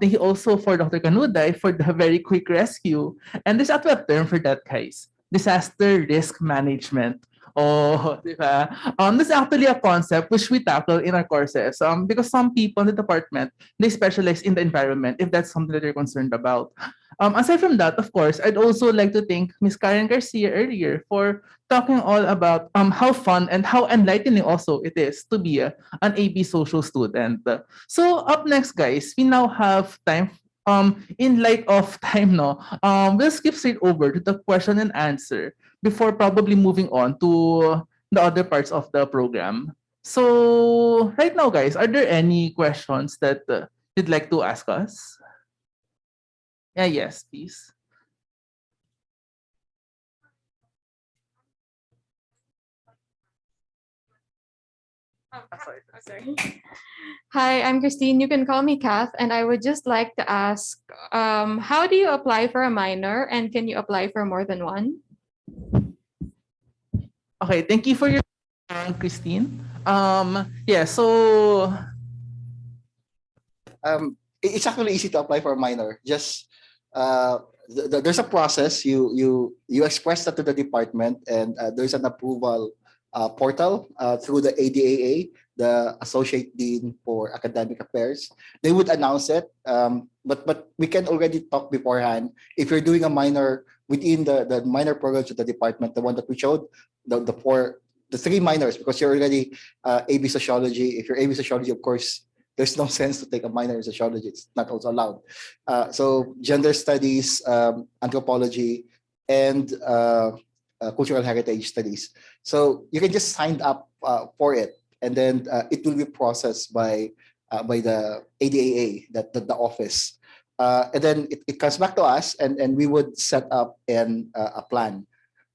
Thank you also for Dr. Kanuday for the very quick rescue. And there's actually a term for that, guys. Disaster risk management. Oh, di ba? This is actually a concept which we tackle in our courses. Because some people in the department, they specialize in the environment, if that's something that you're concerned about. Aside from that, of course, I'd also like to thank Miss Karen Garcia earlier for talking all about how fun and how enlightening also it is to be an AB social student. So up next, guys, we now have time. In light of time, no, we'll skip straight over to the question and answer before probably moving on to the other parts of the program. So right now, guys, are there any questions that you'd like to ask us? Yeah, yes, please. Sorry. Hi, I'm Christine. You can call me Kath, and I would just like to ask, how do you apply for a minor, and can you apply for more than one? Okay, thank you for your Christine. Yeah, so It's actually easy to apply for a minor. Just there's a process. You express that to the department, and there's an approval portal through the ADAA, the Associate Dean for Academic Affairs. They would announce it, but we can already talk beforehand. If you're doing a minor within the minor programs of the department, the one that we showed, the three minors, because you're already AB Sociology. If you're AB Sociology, of course, there's no sense to take a minor in sociology. It's not also allowed. So gender studies, anthropology, and cultural heritage studies. So you can just sign up for it, and then it will be processed by the ADAA, the office. And then it comes back to us, and we would set up a plan.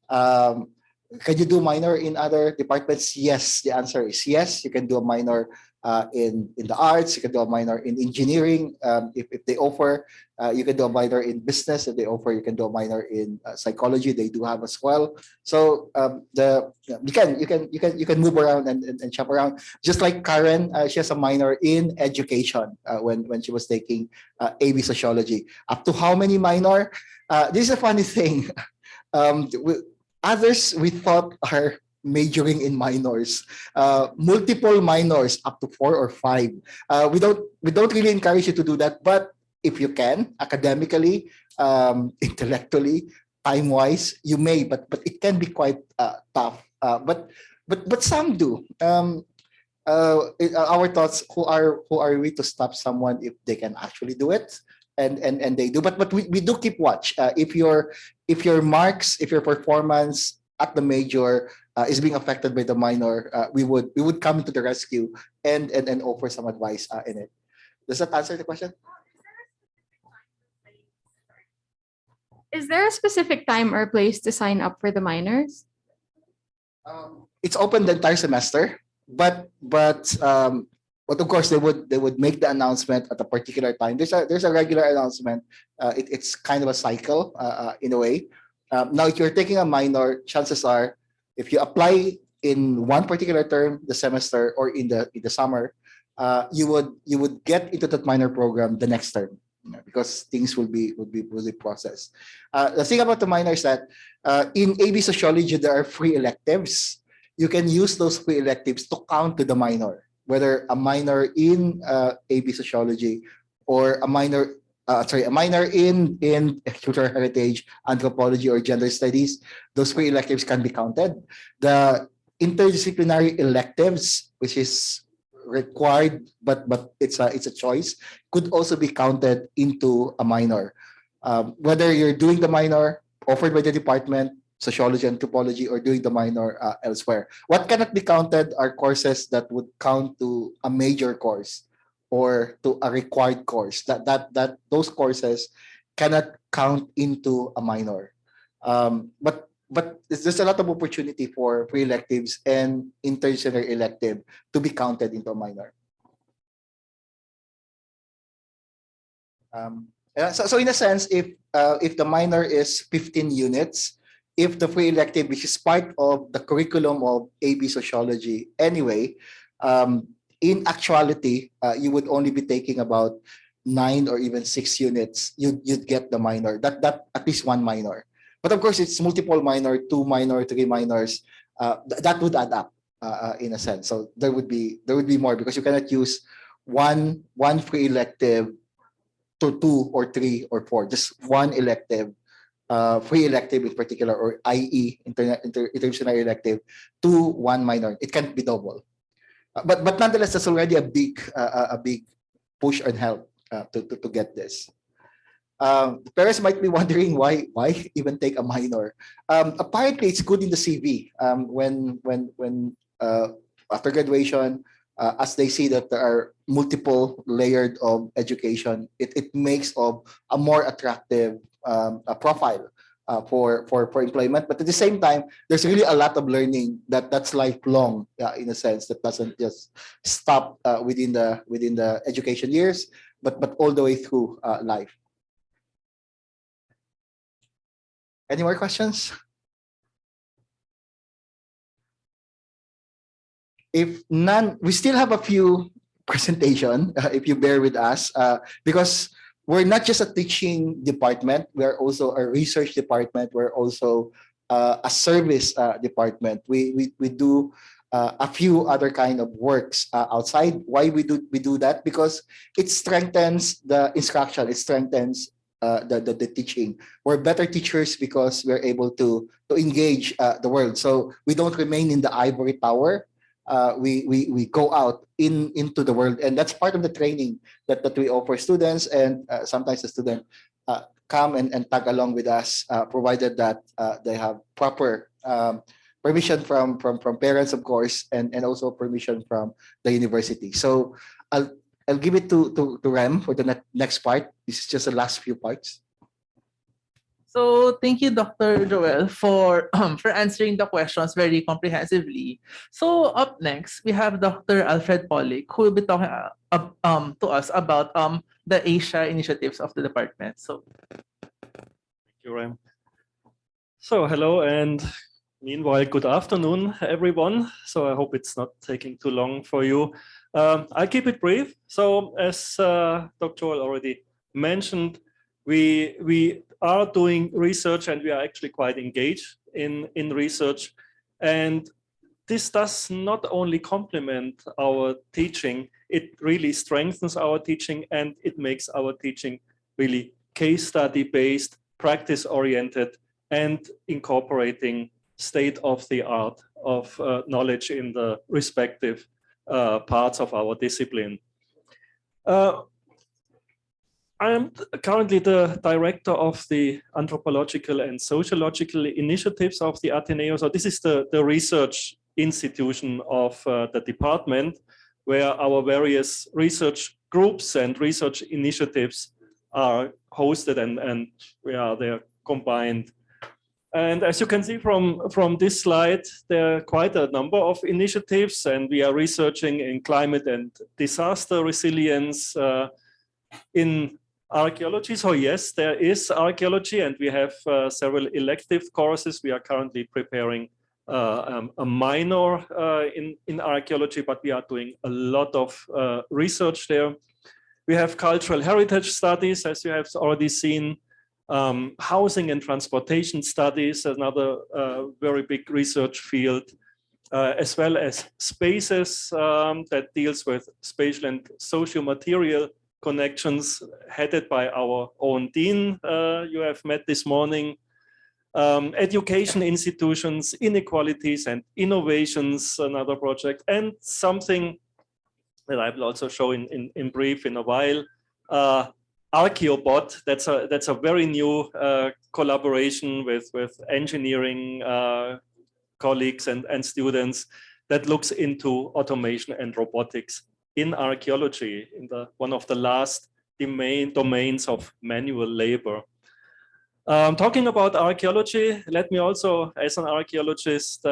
Can you do minor in other departments? Yes, the answer is yes. You can do a minor in the arts. You can do a minor in engineering if they offer. You can do a minor in business if they offer. You can do a minor in psychology. They do have as well. So you can move around and shop around. Just like Karen, she has a minor in education when she was taking AB Sociology. Up to how many minor? This is a funny thing. Others we thought are majoring in minors, multiple minors up to 4 or 5. We don't really encourage you to do that, but if you can, academically, intellectually, time-wise, you may, but it can be quite tough. But some do. Our thoughts: who are we to stop someone if they can actually do it? And they do, but we do keep watch. If your marks, if your performance at the major is being affected by the minor, we would come into the rescue and offer some advice in it. Does that answer the question? Is there a specific time or place to sign up for the minors? It's open the entire semester, but of course they would make the announcement at a particular time. There's a regular announcement. It's kind of a cycle in a way. Now, if you're taking a minor, chances are, if you apply in one particular term, the semester, or in the summer, you would get into that minor program the next term, because things will be processed. The thing about the minor is that in AB Sociology there are free electives. You can use those free electives to count to the minor, whether a minor in AB Sociology or a minor in cultural heritage, anthropology, or gender studies. Those free electives can be counted. The interdisciplinary electives, which is required but it's a choice, could also be counted into a minor. Whether you're doing the minor offered by the department, sociology, anthropology, or doing the minor elsewhere. What cannot be counted are courses that would count to a major course or to a required course. That those courses cannot count into a minor. But there's a lot of opportunity for pre-electives and interdisciplinary elective to be counted into a minor. So in a sense, if the minor is 15 units, if the free elective, which is part of the curriculum of AB Sociology anyway, in actuality, you would only be taking about 9 or even 6 units. You'd get the minor. That at least one minor. But of course, it's multiple minor, 2 minor, 3 minors. that would add up in a sense. So there would be more, because you cannot use one free elective to 2 or 3 or 4, just one elective, free elective in particular, or IE, interdisciplinary elective, to one minor. It can't be double. But nonetheless, that's already a big push and help to get this. Parents might be wondering why even take a minor. Apparently, it's good in the CV when after graduation, as they see that there are multiple layered of education, it makes of a more attractive a profile for employment. But at the same time, there's really a lot of learning that's lifelong, in a sense, that doesn't just stop within the education years, but all the way through life. Any more questions? If none, we still have a few presentation, if you bear with us, because we're not just a teaching department, we're also a research department, we're also a service department. We do a few other kind of works outside. Why we do that? Because it strengthens the instruction, it strengthens the teaching. We're better teachers because we're able to engage the world. So we don't remain in the ivory tower. We go out into the world, and that's part of the training that we offer students. And sometimes the student come and tag along with us, provided that they have proper permission from parents, of course, and also permission from the university. So I'll give it to Rem for the next part. This is just the last few parts. So thank you, Dr. Joel, for answering the questions very comprehensively. So up next, we have Dr. Alfred Pollick, who will be talking to us about the Asia initiatives of the department. So thank you, Rem. So hello, and meanwhile, good afternoon, everyone. So I hope it's not taking too long for you. I'll keep it brief. So as Dr. Joel already mentioned, we are doing research, and we are actually quite engaged in research. And this does not only complement our teaching, it really strengthens our teaching, and it makes our teaching really case study based, practice oriented, and incorporating state-of-the-art of knowledge in the respective parts of our discipline. I'm currently the director of the Anthropological and Sociological initiatives of the Ateneo. So this is the research institution of the department, where our various research groups and research initiatives are hosted, and they're combined. And as you can see from this slide, there are quite a number of initiatives, and we are researching in climate and disaster resilience, in archaeology. So yes, there is archaeology, and we have several elective courses. We are currently preparing a minor in archaeology, but we are doing a lot of research there. We have cultural heritage studies, as you have already seen. Housing and transportation studies, another very big research field, as well as spaces that deals with spatial and socio-material connections, headed by our own dean you have met this morning. Education institutions, inequalities and innovations, another project, and something that I will also show in brief in a while. Archaeobot, that's a very new collaboration with engineering colleagues and students that looks into automation and robotics in archaeology, in one of the last domains of manual labor. Talking about archaeology, let me also, as an archaeologist,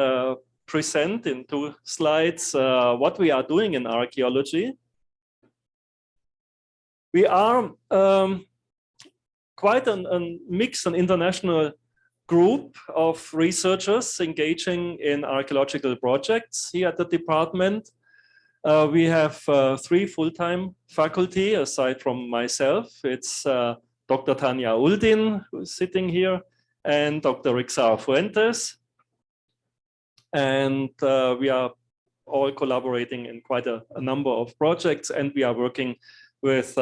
present in 2 slides what we are doing in archaeology. We are quite a mixed and international group of researchers engaging in archaeological projects here at the department. We have 3 full-time faculty aside from myself. It's Dr. Tanya Uldin, who's sitting here, and Dr. Rixar Fuentes. And we are all collaborating in quite a number of projects, and we are working with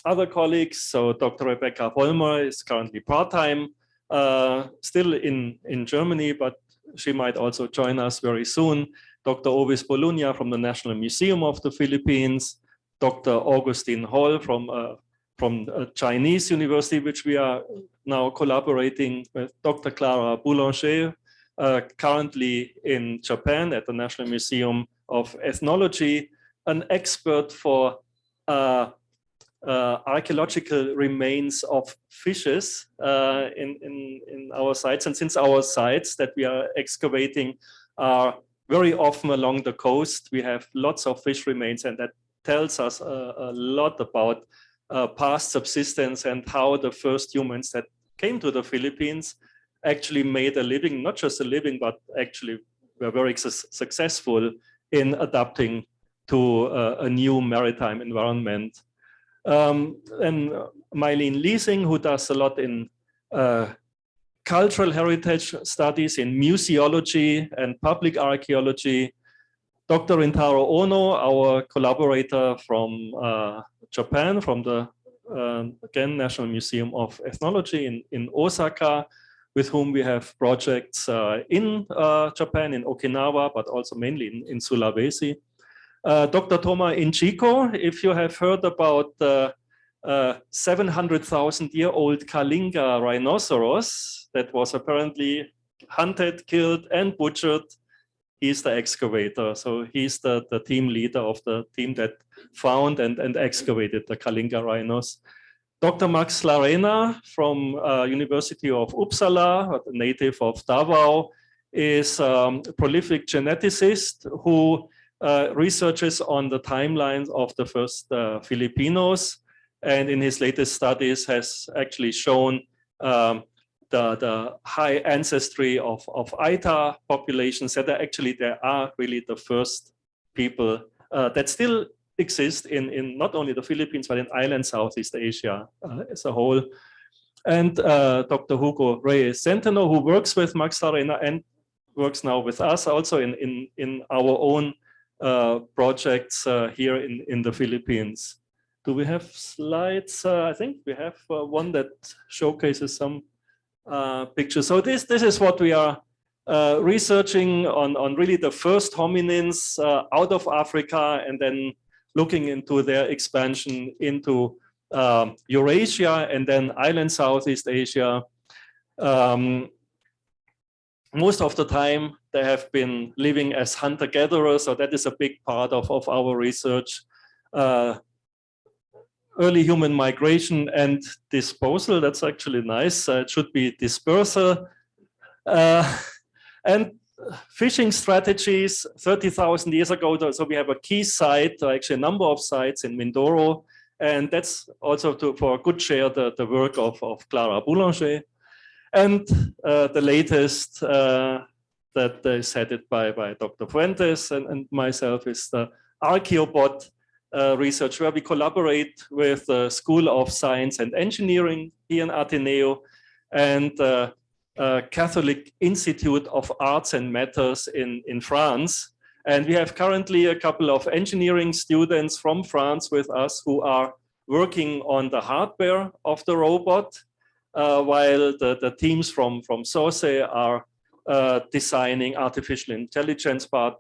other colleagues. So Dr. Rebecca Vollmer is currently part-time, still in Germany, but she might also join us very soon. Dr. Ovis Bolunia from the National Museum of the Philippines, Dr. Augustine Hall from a Chinese university, which we are now collaborating with, Dr. Clara Boulanger, currently in Japan at the National Museum of Ethnology, an expert for archaeological remains of fishes in our sites. And since our sites that we are excavating are very often along the coast, we have lots of fish remains, and that tells us a lot about past subsistence and how the first humans that came to the Philippines actually made a living, not just a living, but actually were very successful in adapting to a new maritime environment. And Mylene Leasing, who does a lot in cultural heritage studies, in museology and public archaeology. Dr. Rintaro Ono, our collaborator from Japan, from the, again, National Museum of Ethnology in Osaka, with whom we have projects in Japan, in Okinawa, but also mainly in Sulawesi. Dr. Toma Inchiko, if you have heard about the 700,000-year-old Kalinga rhinoceros that was apparently hunted, killed, and butchered, he's the excavator. So he's the team leader of the team that found and excavated the Kalinga rhinos. Dr. Max Larena from University of Uppsala, a native of Davao, is a prolific geneticist who researches on the timelines of the first Filipinos, and in his latest studies has actually shown the high ancestry of Aita populations, that they are really the first people that still exist in not only the Philippines, but in island Southeast Asia as a whole. And Dr. Hugo Reyes Centeno, who works with Max Larena and works now with us also in our own projects here in the Philippines. Do we have slides? I think we have one that showcases some pictures. So this is what we are researching on really the first hominins out of Africa, and then looking into their expansion into Eurasia and then island Southeast Asia. Most of the time they have been living as hunter-gatherers, so that is a big part of our research. Early human migration and disposal, that's actually nice. It should be dispersal. And fishing strategies 30,000 years ago. So we have a key site, actually a number of sites in Mindoro, and that's also for a good share the work of Clara Boulanger. And the latest that is headed by Dr. Fuentes and myself is the Archaeobot research, where we collaborate with the School of Science and Engineering here in Ateneo and Catholic Institute of Arts and Matters in France. And we have currently a couple of engineering students from France with us who are working on the hardware of the robot, while the teams from SOCE are designing artificial intelligence part,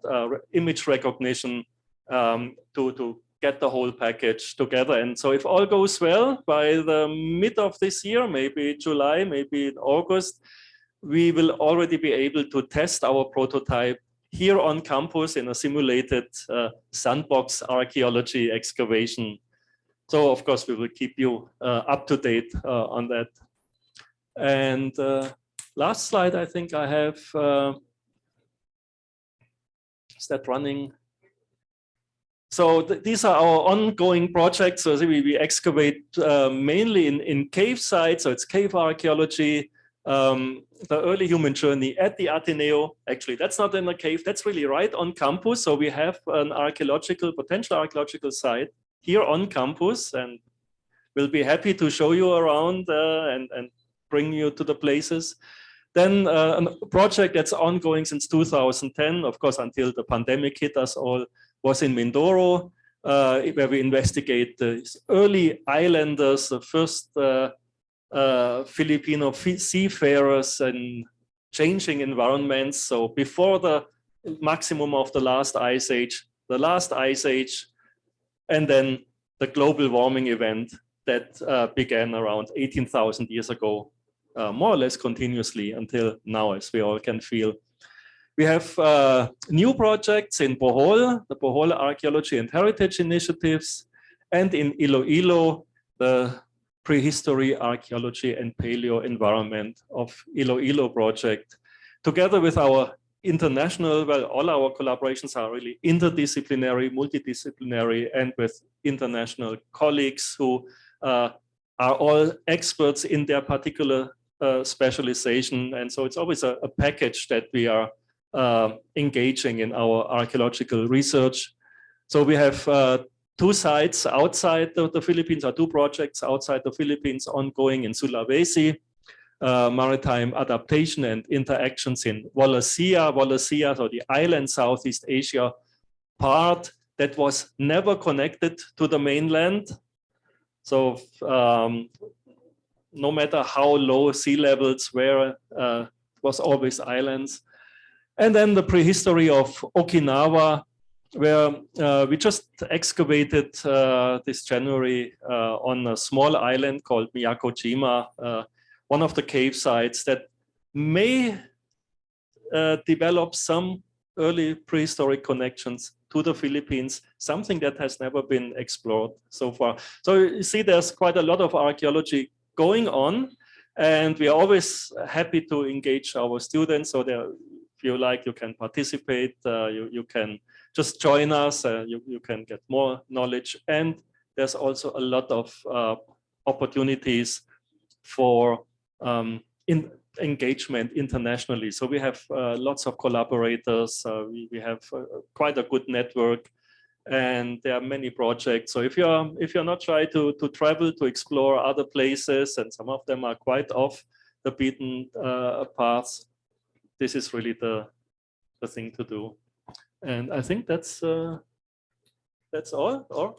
image recognition to get the whole package together. And so if all goes well, by the mid of this year, maybe July, maybe in August, we will already be able to test our prototype here on campus in a simulated sandbox archaeology excavation. So of course, we will keep you up to date on that. And last slide, I think I have, is that running? So these are our ongoing projects. So we excavate mainly in cave sites. So it's cave archaeology, the early human journey at the Ateneo. Actually, that's not in a cave. That's really right on campus. So we have an potential archaeological site here on campus, and we'll be happy to show you around and bring you to the places. Then a project that's ongoing since 2010, of course, until the pandemic hit us all, was in Mindoro, where we investigate the early islanders, the first Filipino seafarers in changing environments. So before the maximum of the last ice age, the last ice age, and then the global warming event that began around 18,000 years ago, more or less continuously until now, as we all can feel. We have new projects in Bohol, the Bohol Archaeology and Heritage Initiatives, and in Iloilo, the Prehistory, Archaeology and Paleo Environment of Iloilo project. Together with our international, well, all our collaborations are really interdisciplinary, multidisciplinary, and with international colleagues who are all experts in their particular specialization. And so it's always a package that we are engaging in our archaeological research. So we have two sites outside the Philippines, or two projects outside the Philippines ongoing in Sulawesi, maritime adaptation and interactions in Wallacea, so the island Southeast Asia part that was never connected to the mainland. So no matter how low sea levels were, it was always islands. And then the prehistory of Okinawa, where we just excavated this January on a small island called Miyakojima, one of the cave sites that may develop some early prehistoric connections to the Philippines, something that has never been explored so far. So you see, there's quite a lot of archaeology going on, and we are always happy to engage our students. So there, if you like, you can participate, you can just join us, you can get more knowledge. And there's also a lot of opportunities for engagement internationally. So we have lots of collaborators, we have quite a good network, and there are many projects. So if you're not shy to travel, to explore other places, and some of them are quite off the beaten paths, this is really the thing to do. And I think that's all. Or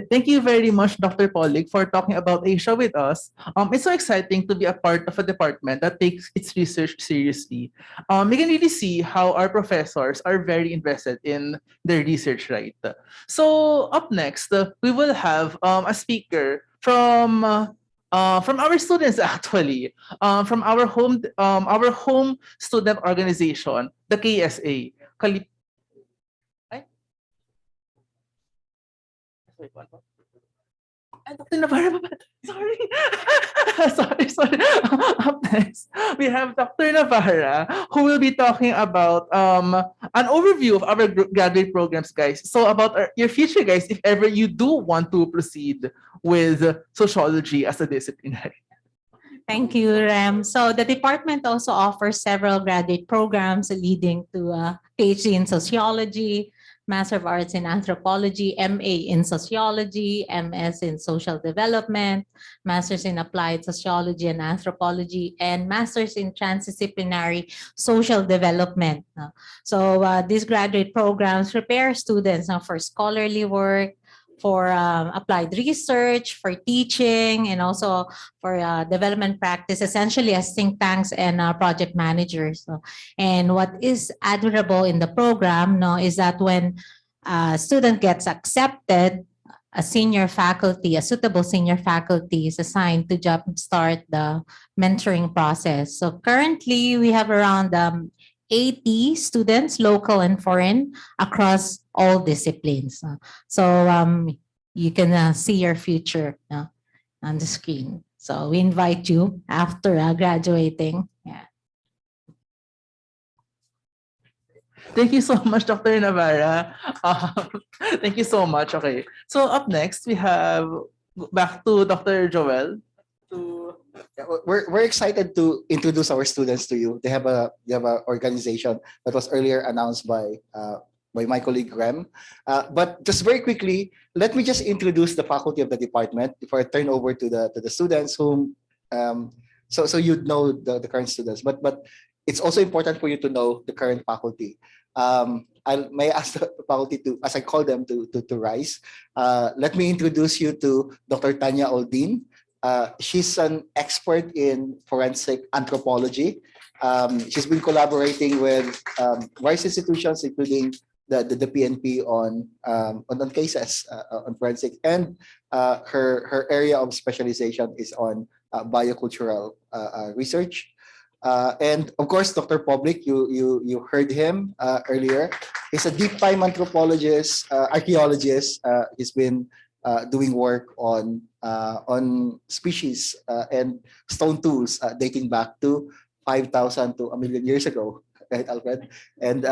Thank you very much, Dr. Polig, for talking about Asia with us. It's so exciting to be a part of a department that takes its research seriously. We can really see how our professors are very invested in their research, right? So up next, we will have a speaker from our students, actually, from our home student organization, the KSA. Dr. Navarra, sorry. sorry. Up next, we have Dr. Navarra, who will be talking about an overview of our graduate programs, guys. So about your future, guys, if ever you do want to proceed with sociology as a discipline. Thank you, Rem. So the department also offers several graduate programs leading to a PhD in sociology, Master of Arts in Anthropology, MA in Sociology, MS in Social Development, Masters in Applied Sociology and Anthropology, and Masters in Transdisciplinary Social Development. So these graduate programs prepare students for scholarly work, for applied research, for teaching, and also for development practice, essentially as think tanks and project managers. And what is admirable in the program is that when a student gets accepted, a suitable senior faculty is assigned to jumpstart the mentoring process. So currently we have around 80 students, local and foreign, across all disciplines. So you can see your future on the screen. So we invite you after graduating. Yeah. Thank you so much, Dr. Navarra. Thank you so much. Okay. So up next, we have back to Dr. Joel. We're excited to introduce our students to you. They have a organization that was earlier announced by by my colleague Rem. But just very quickly, let me just introduce the faculty of the department before I turn over to the students whom so you'd know the current students, but it's also important for you to know the current faculty. May I ask the faculty to, as I call them, to rise. Let me introduce you to Dr. Tanya Oldin. She's an expert in forensic anthropology. She's been collaborating with various institutions, including the PNP on cases on forensic, and her area of specialization is on biocultural research. And of course, Dr. Public, you heard him earlier. He's a deep time anthropologist, archaeologist. He's been doing work on species and stone tools dating back to 5,000 to 1,000,000 years ago, right, Alfred? And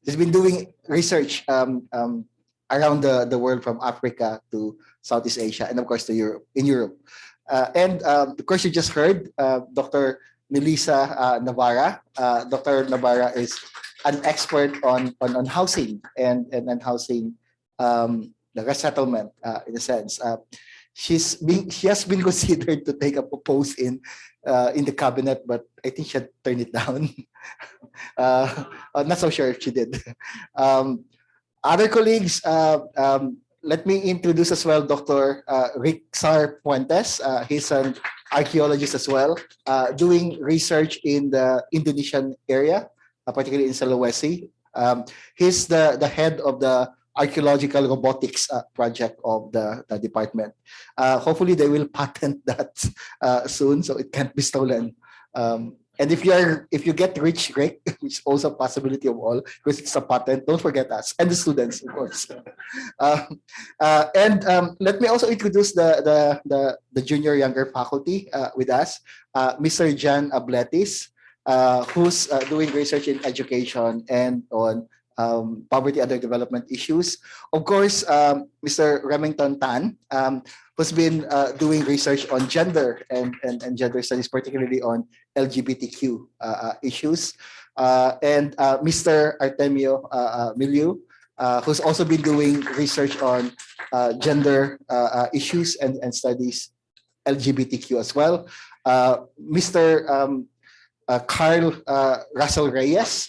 he's been doing research around the world, from Africa to Southeast Asia, and of course to Europe. And of course, you just heard Dr. Melissa Navarra. Dr. Navarra is an expert on housing and housing, the resettlement in a sense. She has been considered to take up a post in the cabinet, but I think she had turned it down. I'm not so sure if she did. Other colleagues, let me introduce as well Dr. Rick Sar Puentes. He's an archaeologist as well, doing research in the Indonesian area, particularly in Sulawesi. He's the head of the archaeological robotics project of the department. Hopefully they will patent that soon, so it can't be stolen. And if you get rich, Rick, which is also a possibility of all, because it's a patent, don't forget us and the students, of course. And let me also introduce the junior younger faculty with us, Mr. Jan Abletis, who's doing research in education and on poverty and other development issues. Of course, Mr. Remington Tan, who's been doing research on gender and gender studies, particularly on LGBTQ issues. And Mr. Artemio Miliu, who's also been doing research on gender issues and studies LGBTQ as well. Mr. Carl Russell Reyes,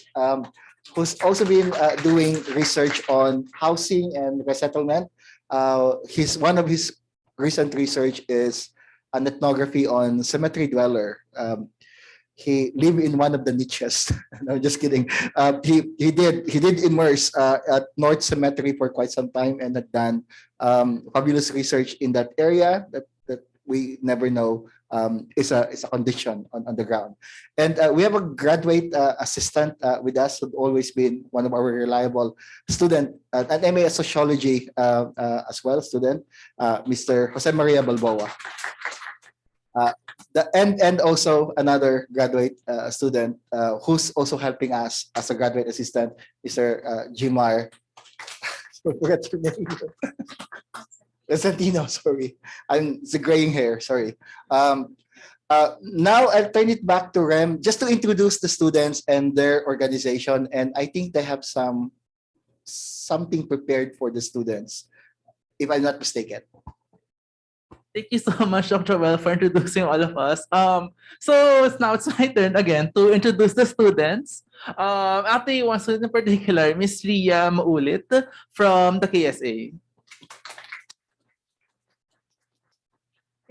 who's also been doing research on housing and resettlement. One of his recent research is an ethnography on cemetery dweller. He lived in one of the niches. No, just kidding. He did immerse at North Cemetery for quite some time and had done fabulous research in that area that we never know is a condition on the ground. And we have a graduate assistant with us who's always been one of our reliable student, an MA Sociology as well student, Mr. Jose Maria Balboa. And also another graduate student who's also helping us as a graduate assistant, Mr. Jimar. Forget your name. Santino, sorry. It's the graying hair, sorry. Now I'll turn it back to Rem just to introduce the students and their organization. And I think they have something prepared for the students, if I'm not mistaken. Thank you so much, Dr. Well, for introducing all of us. So now it's my turn again to introduce the students. Actually, one student in particular, Miss Ria Maulit from the KSA.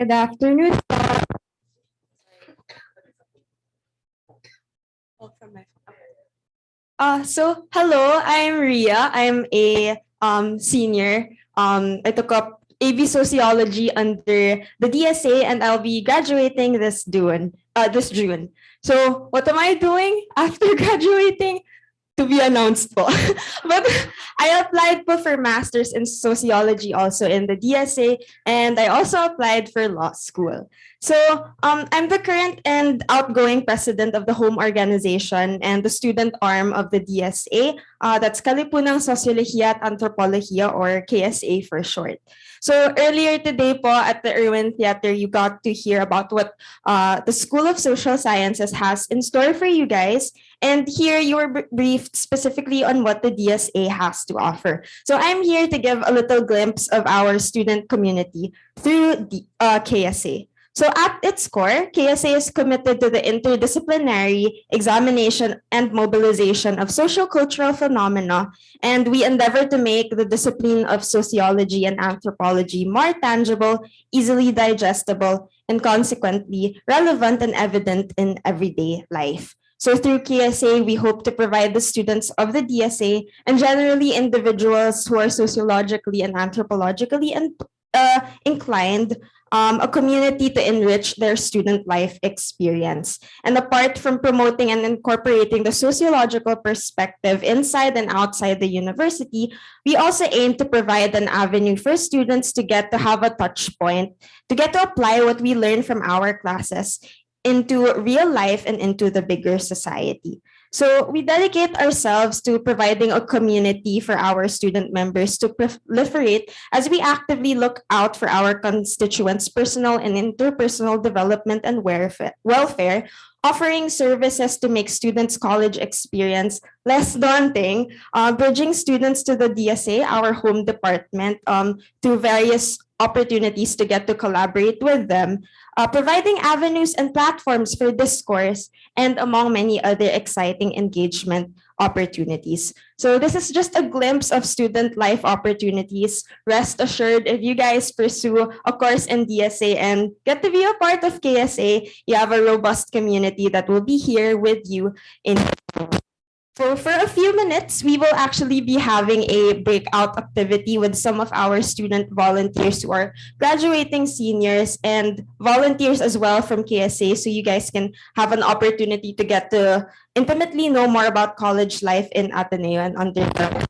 Good afternoon. So hello, I'm Ria. I'm a senior. I took up AV Sociology under the DSA, and I'll be graduating this June. So what am I doing after graduating? To be announced po. But I applied po for Masters in Sociology also in the DSA, and I also applied for law school. So I'm the current and outgoing president of the home organization and the student arm of the DSA. That's Kalipunang Sosyolohiya at Antropolohiya, or KSA for short. So earlier today po at the Irwin Theater, you got to hear about what the School of Social Sciences has in store for you guys. And here you were briefed specifically on what the DSA has to offer. So I'm here to give a little glimpse of our student community through the KSA. So at its core, KSA is committed to the interdisciplinary examination and mobilization of sociocultural phenomena, and we endeavor to make the discipline of sociology and anthropology more tangible, easily digestible, and consequently relevant and evident in everyday life. So through KSA, we hope to provide the students of the DSA and generally individuals who are sociologically and anthropologically inclined a community to enrich their student life experience. And apart from promoting and incorporating the sociological perspective inside and outside the university, we also aim to provide an avenue for students to get to have a touch point, to get to apply what we learn from our classes into real life and into the bigger society. So we dedicate ourselves to providing a community for our student members to proliferate as we actively look out for our constituents' personal and interpersonal development and welfare, offering services to make students' college experience less daunting, bridging students to the DSA, our home department, through various opportunities to get to collaborate with them, providing avenues and platforms for discourse, and among many other exciting engagement opportunities. So this is just a glimpse of student life opportunities. Rest assured, if you guys pursue a course in DSA and get to be a part of KSA, you have a robust community that will be here with you in. So for a few minutes, we will actually be having a breakout activity with some of our student volunteers who are graduating seniors and volunteers as well from KSA, so you guys can have an opportunity to get to intimately know more about college life in Ateneo and undergrad.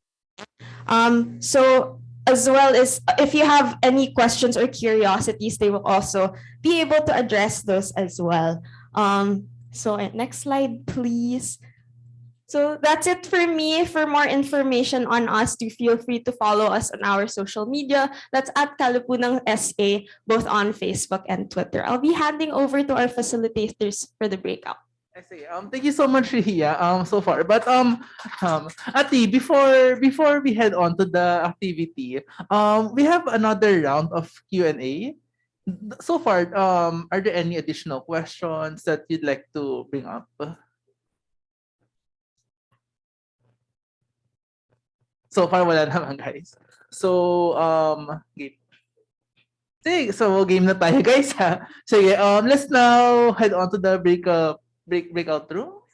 So as well as if you have any questions or curiosities, they will also be able to address those as well. So next slide, please. So that's it for me. For more information on us, do feel free to follow us on our social media. That's at Kalipunang SA, both on Facebook and Twitter. I'll be handing over to our facilitators for the breakout. I see. Thank you so much, Riya, so far. But Ati, before we head on to the activity, we have another round of Q&A. So far, are there any additional questions that you'd like to bring up? So far, wala naman, guys. So, game. Sige, so game na tayo, guys, ha? Sige, let's now head on to the breakout room.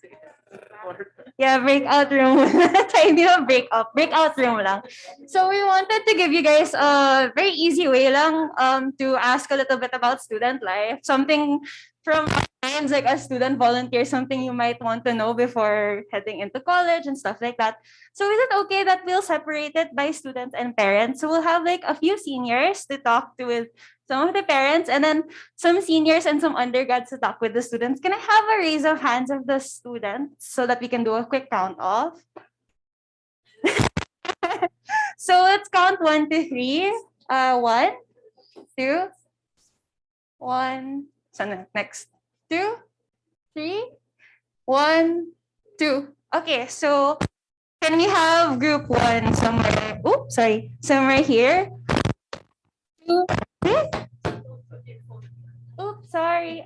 Yeah, breakout room. Hindi mo breakout room lang. So we wanted to give you guys a very easy way lang to ask a little bit about student life. Something from our minds, like a student volunteer, something you might want to know before heading into college and stuff like that. So is it okay that we'll separate it by students and parents? So we'll have like a few seniors to talk to with some of the parents, and then some seniors and some undergrads to talk with the students. Can I have a raise of hands of the students so that we can do a quick count off? So let's count 1 to 3. 1, 2, 1. So next, 2, 3, 1, 2. Okay, so can we have group 1 somewhere? Oops, sorry, somewhere here. 2, 3. Oops, sorry.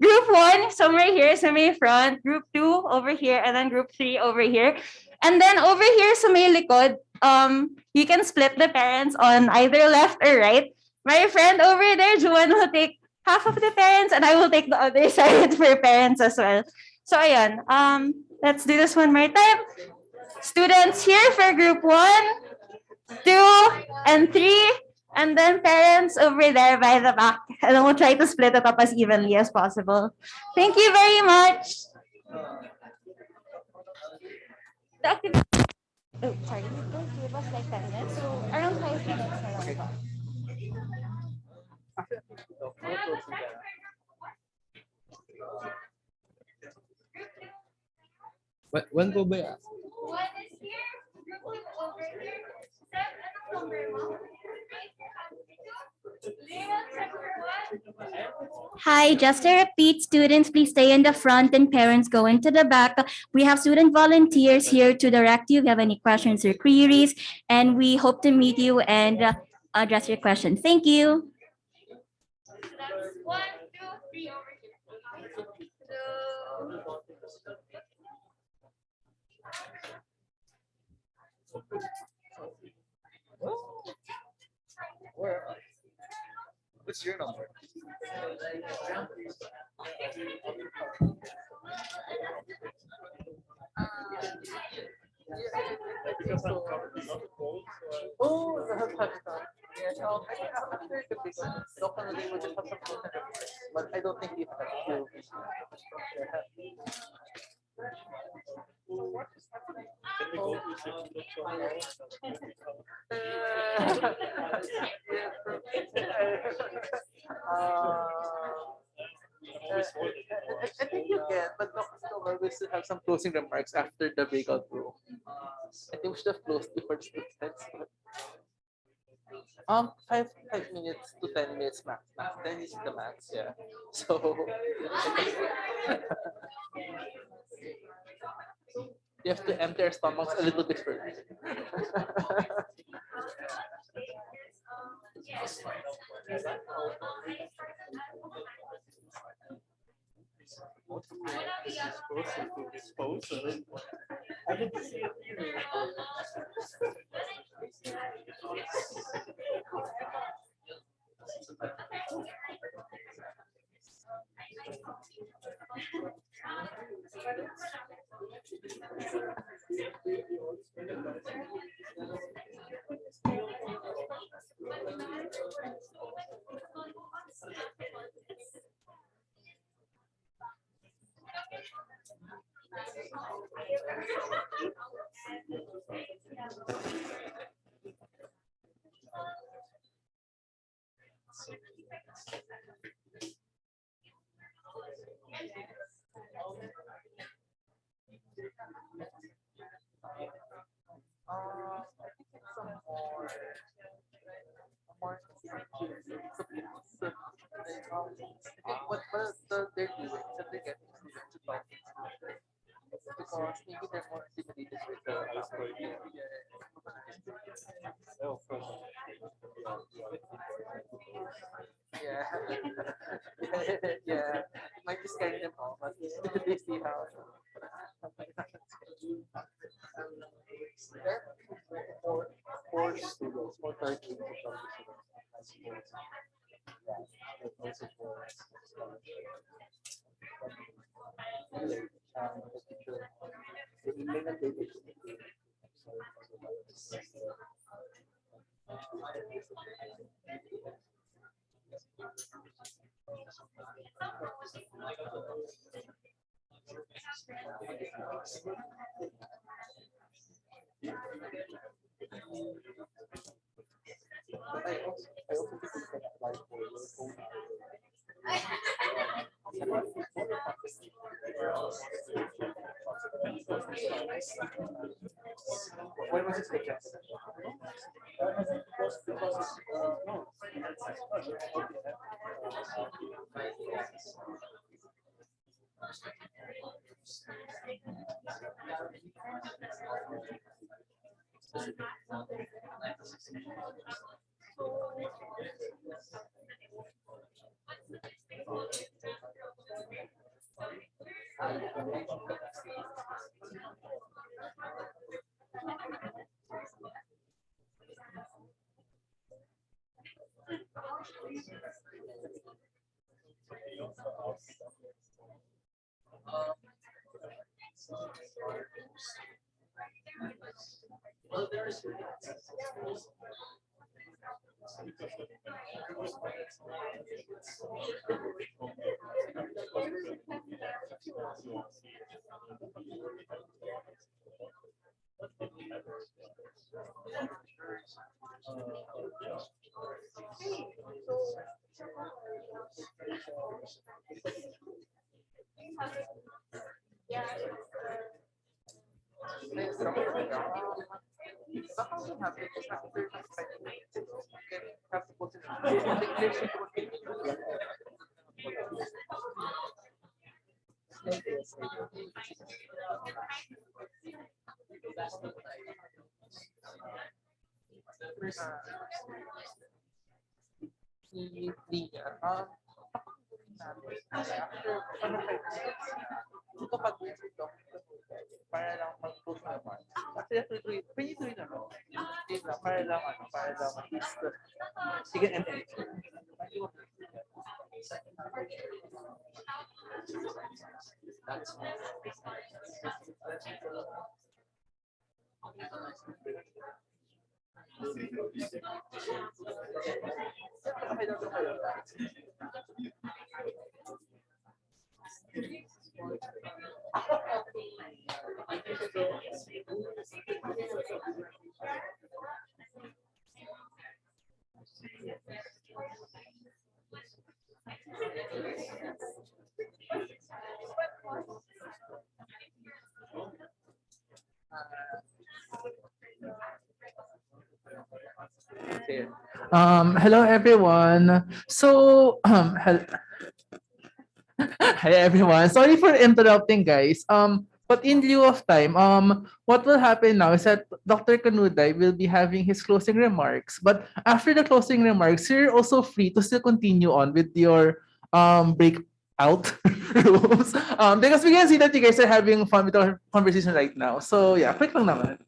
Group 1 somewhere here, sa may front. Group 2 over here, and then group 3 over here. And then over here sa may likod, you can split the parents on either left or right. My friend over there, Juan, will take half of the parents, and I will take the other side for parents as well. So ayan, let's do this one more time. Students here for group 1, 2, and 3, and then parents over there by the back. And then we'll try to split it up as evenly as possible. Thank you very much. Oh, sorry. Don't give us like 10 minutes. So around 5 minutes. When po ba yan? One is here, group two over here. Step, anong number mo? Hi, just to repeat, students, please stay in the front and parents go into the back. We have student volunteers here to direct you if you have any questions or queries, and we hope to meet you and address your questions. Thank you. That's 1, 2, 3 over here. What's your number? Oh, that's yes. After the big one, definitely would have some but I don't think it has to. I think you can, but no, we still have some closing remarks after the breakout room. I think we should have closed before students. 5 minutes to 10 minutes max. 10 is the max, yeah. So you have to empty our stomachs a little bit first. What they're doing is that they're getting students to talk because maybe they're more intimidated with the yeah. Yeah, it might be scaring them off, but they see how. For students, for 13 I also think we can apply for your own. When was this taken? what happens is after 20 minutes, you can have to put it in the English routine. Si Linya, after 5 minutes, ito pag-visit ko, para lang mag-post naman. Kasi pinituloy naman. Yun lang, para lang at least, sige, and then, Hello everyone. So, hi everyone. Sorry for interrupting, guys. But in lieu of time, what will happen now is that Dr. Kanuday will be having his closing remarks. But after the closing remarks, you're also free to still continue on with your breakout rooms. Because we can see that you guys are having fun with our conversation right now. So yeah, quick lang naman.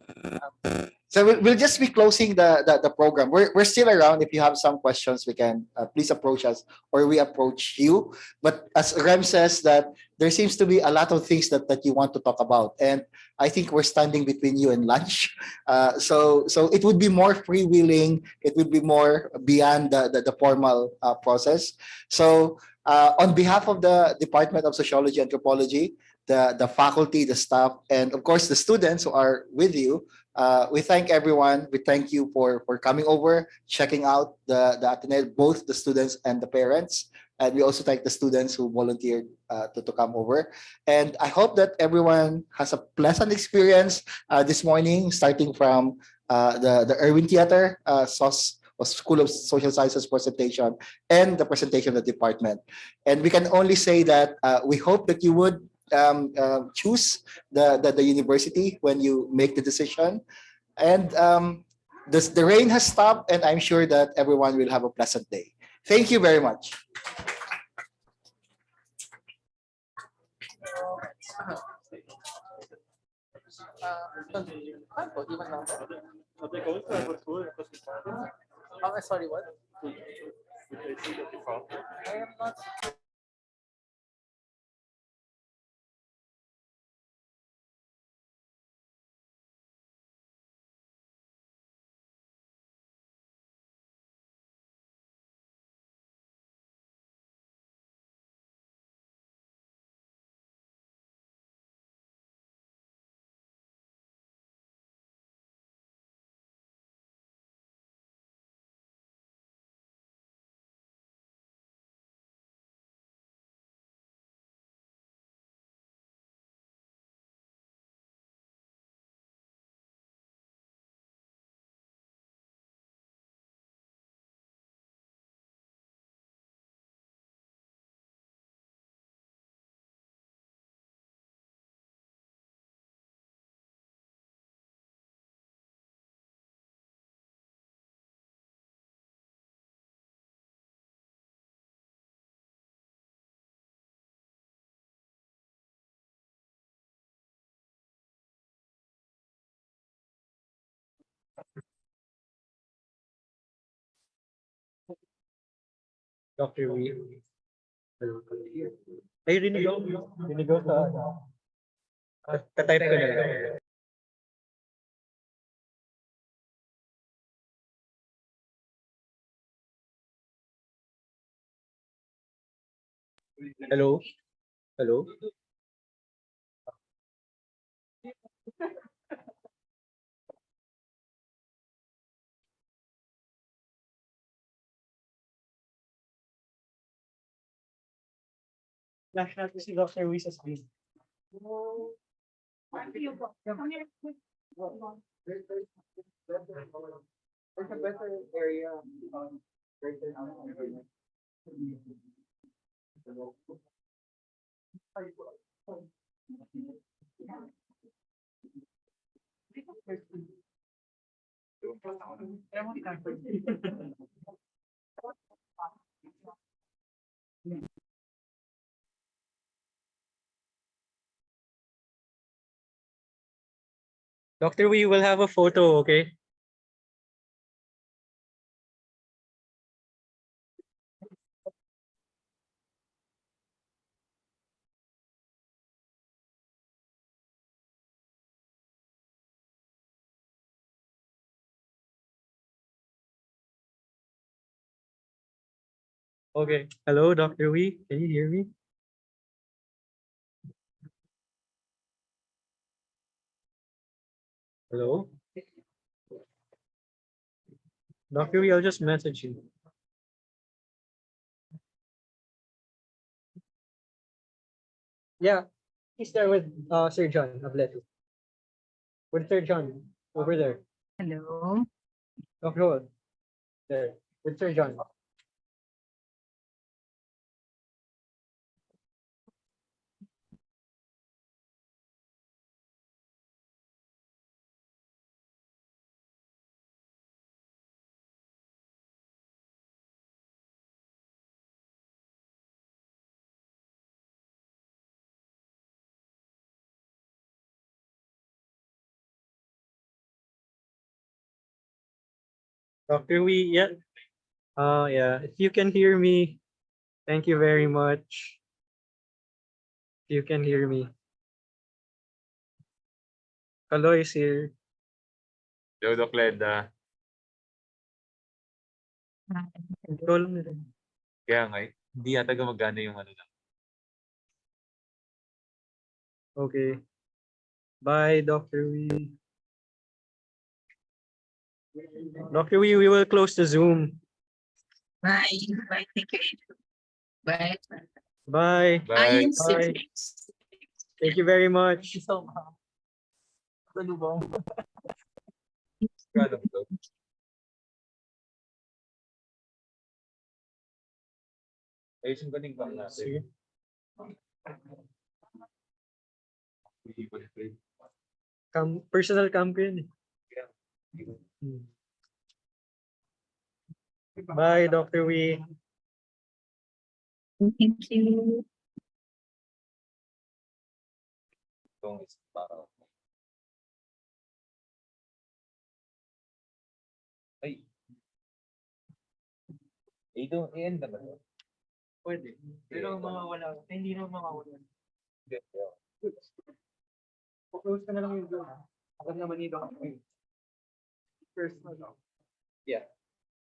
So we'll just be closing the program. We're still around. If you have some questions, we can please approach us or we approach you. But as Rem says, that there seems to be a lot of things that you want to talk about, and I think we're standing between you and lunch. So it would be more freewheeling. It would be more beyond the formal process. So on behalf of the Department of Sociology and Anthropology, the faculty, the staff, and of course the students who are with you. We thank everyone. We thank you for coming over, checking out the Ateneo, both the students and the parents. And we also thank the students who volunteered to come over. And I hope that everyone has a pleasant experience this morning, starting from the Irwin Theater, School of Social Sciences presentation, and the presentation of the department. And we can only say that we hope that you would choose the university when you make the decision. And the rain has stopped, and I'm sure that everyone will have a pleasant day. Thank you very much. Sorry, what? I am not. Dr. Wee. Ay, rinig ako. Rinig ako sa ano. Tatype ko na lang. Hello? Hello? Flash natin si Dr. Wee sa screen. There's a better area. Doctor, we will have a photo, okay? Okay. Hello, Dr. Wee. Can you hear me? Hello? Dr. Wee, I'll just message you. Yeah, he's there with Sir John Ableto. With Sir John over there. Hello. Dr. Hall. There. With Sir John. Dr. Wee, yeah. Yeah. If you can hear me, thank you very much. If you can hear me. Hello is here. Hello, Doc Leda. Ikaw lang nila. Kaya nga, hindi yata gumagana yung ano lang. Okay. Bye, Dr. Wee. Dr. Wee, we will close the Zoom. Bye. Bye. Thank you. Bye. Bye. Bye. Bye. Thank you very much. Ano to? Ayusin ko din ba natin? Personal cam ko yun. Bye, Dr. Wee. Thank you. Itong is para. Ay. Ito, i-end na ba? Pwede. Pero mga wala. Hindi na mga wala. Close ka na lang yung door. Agad naman ito. First na lang. Yeah.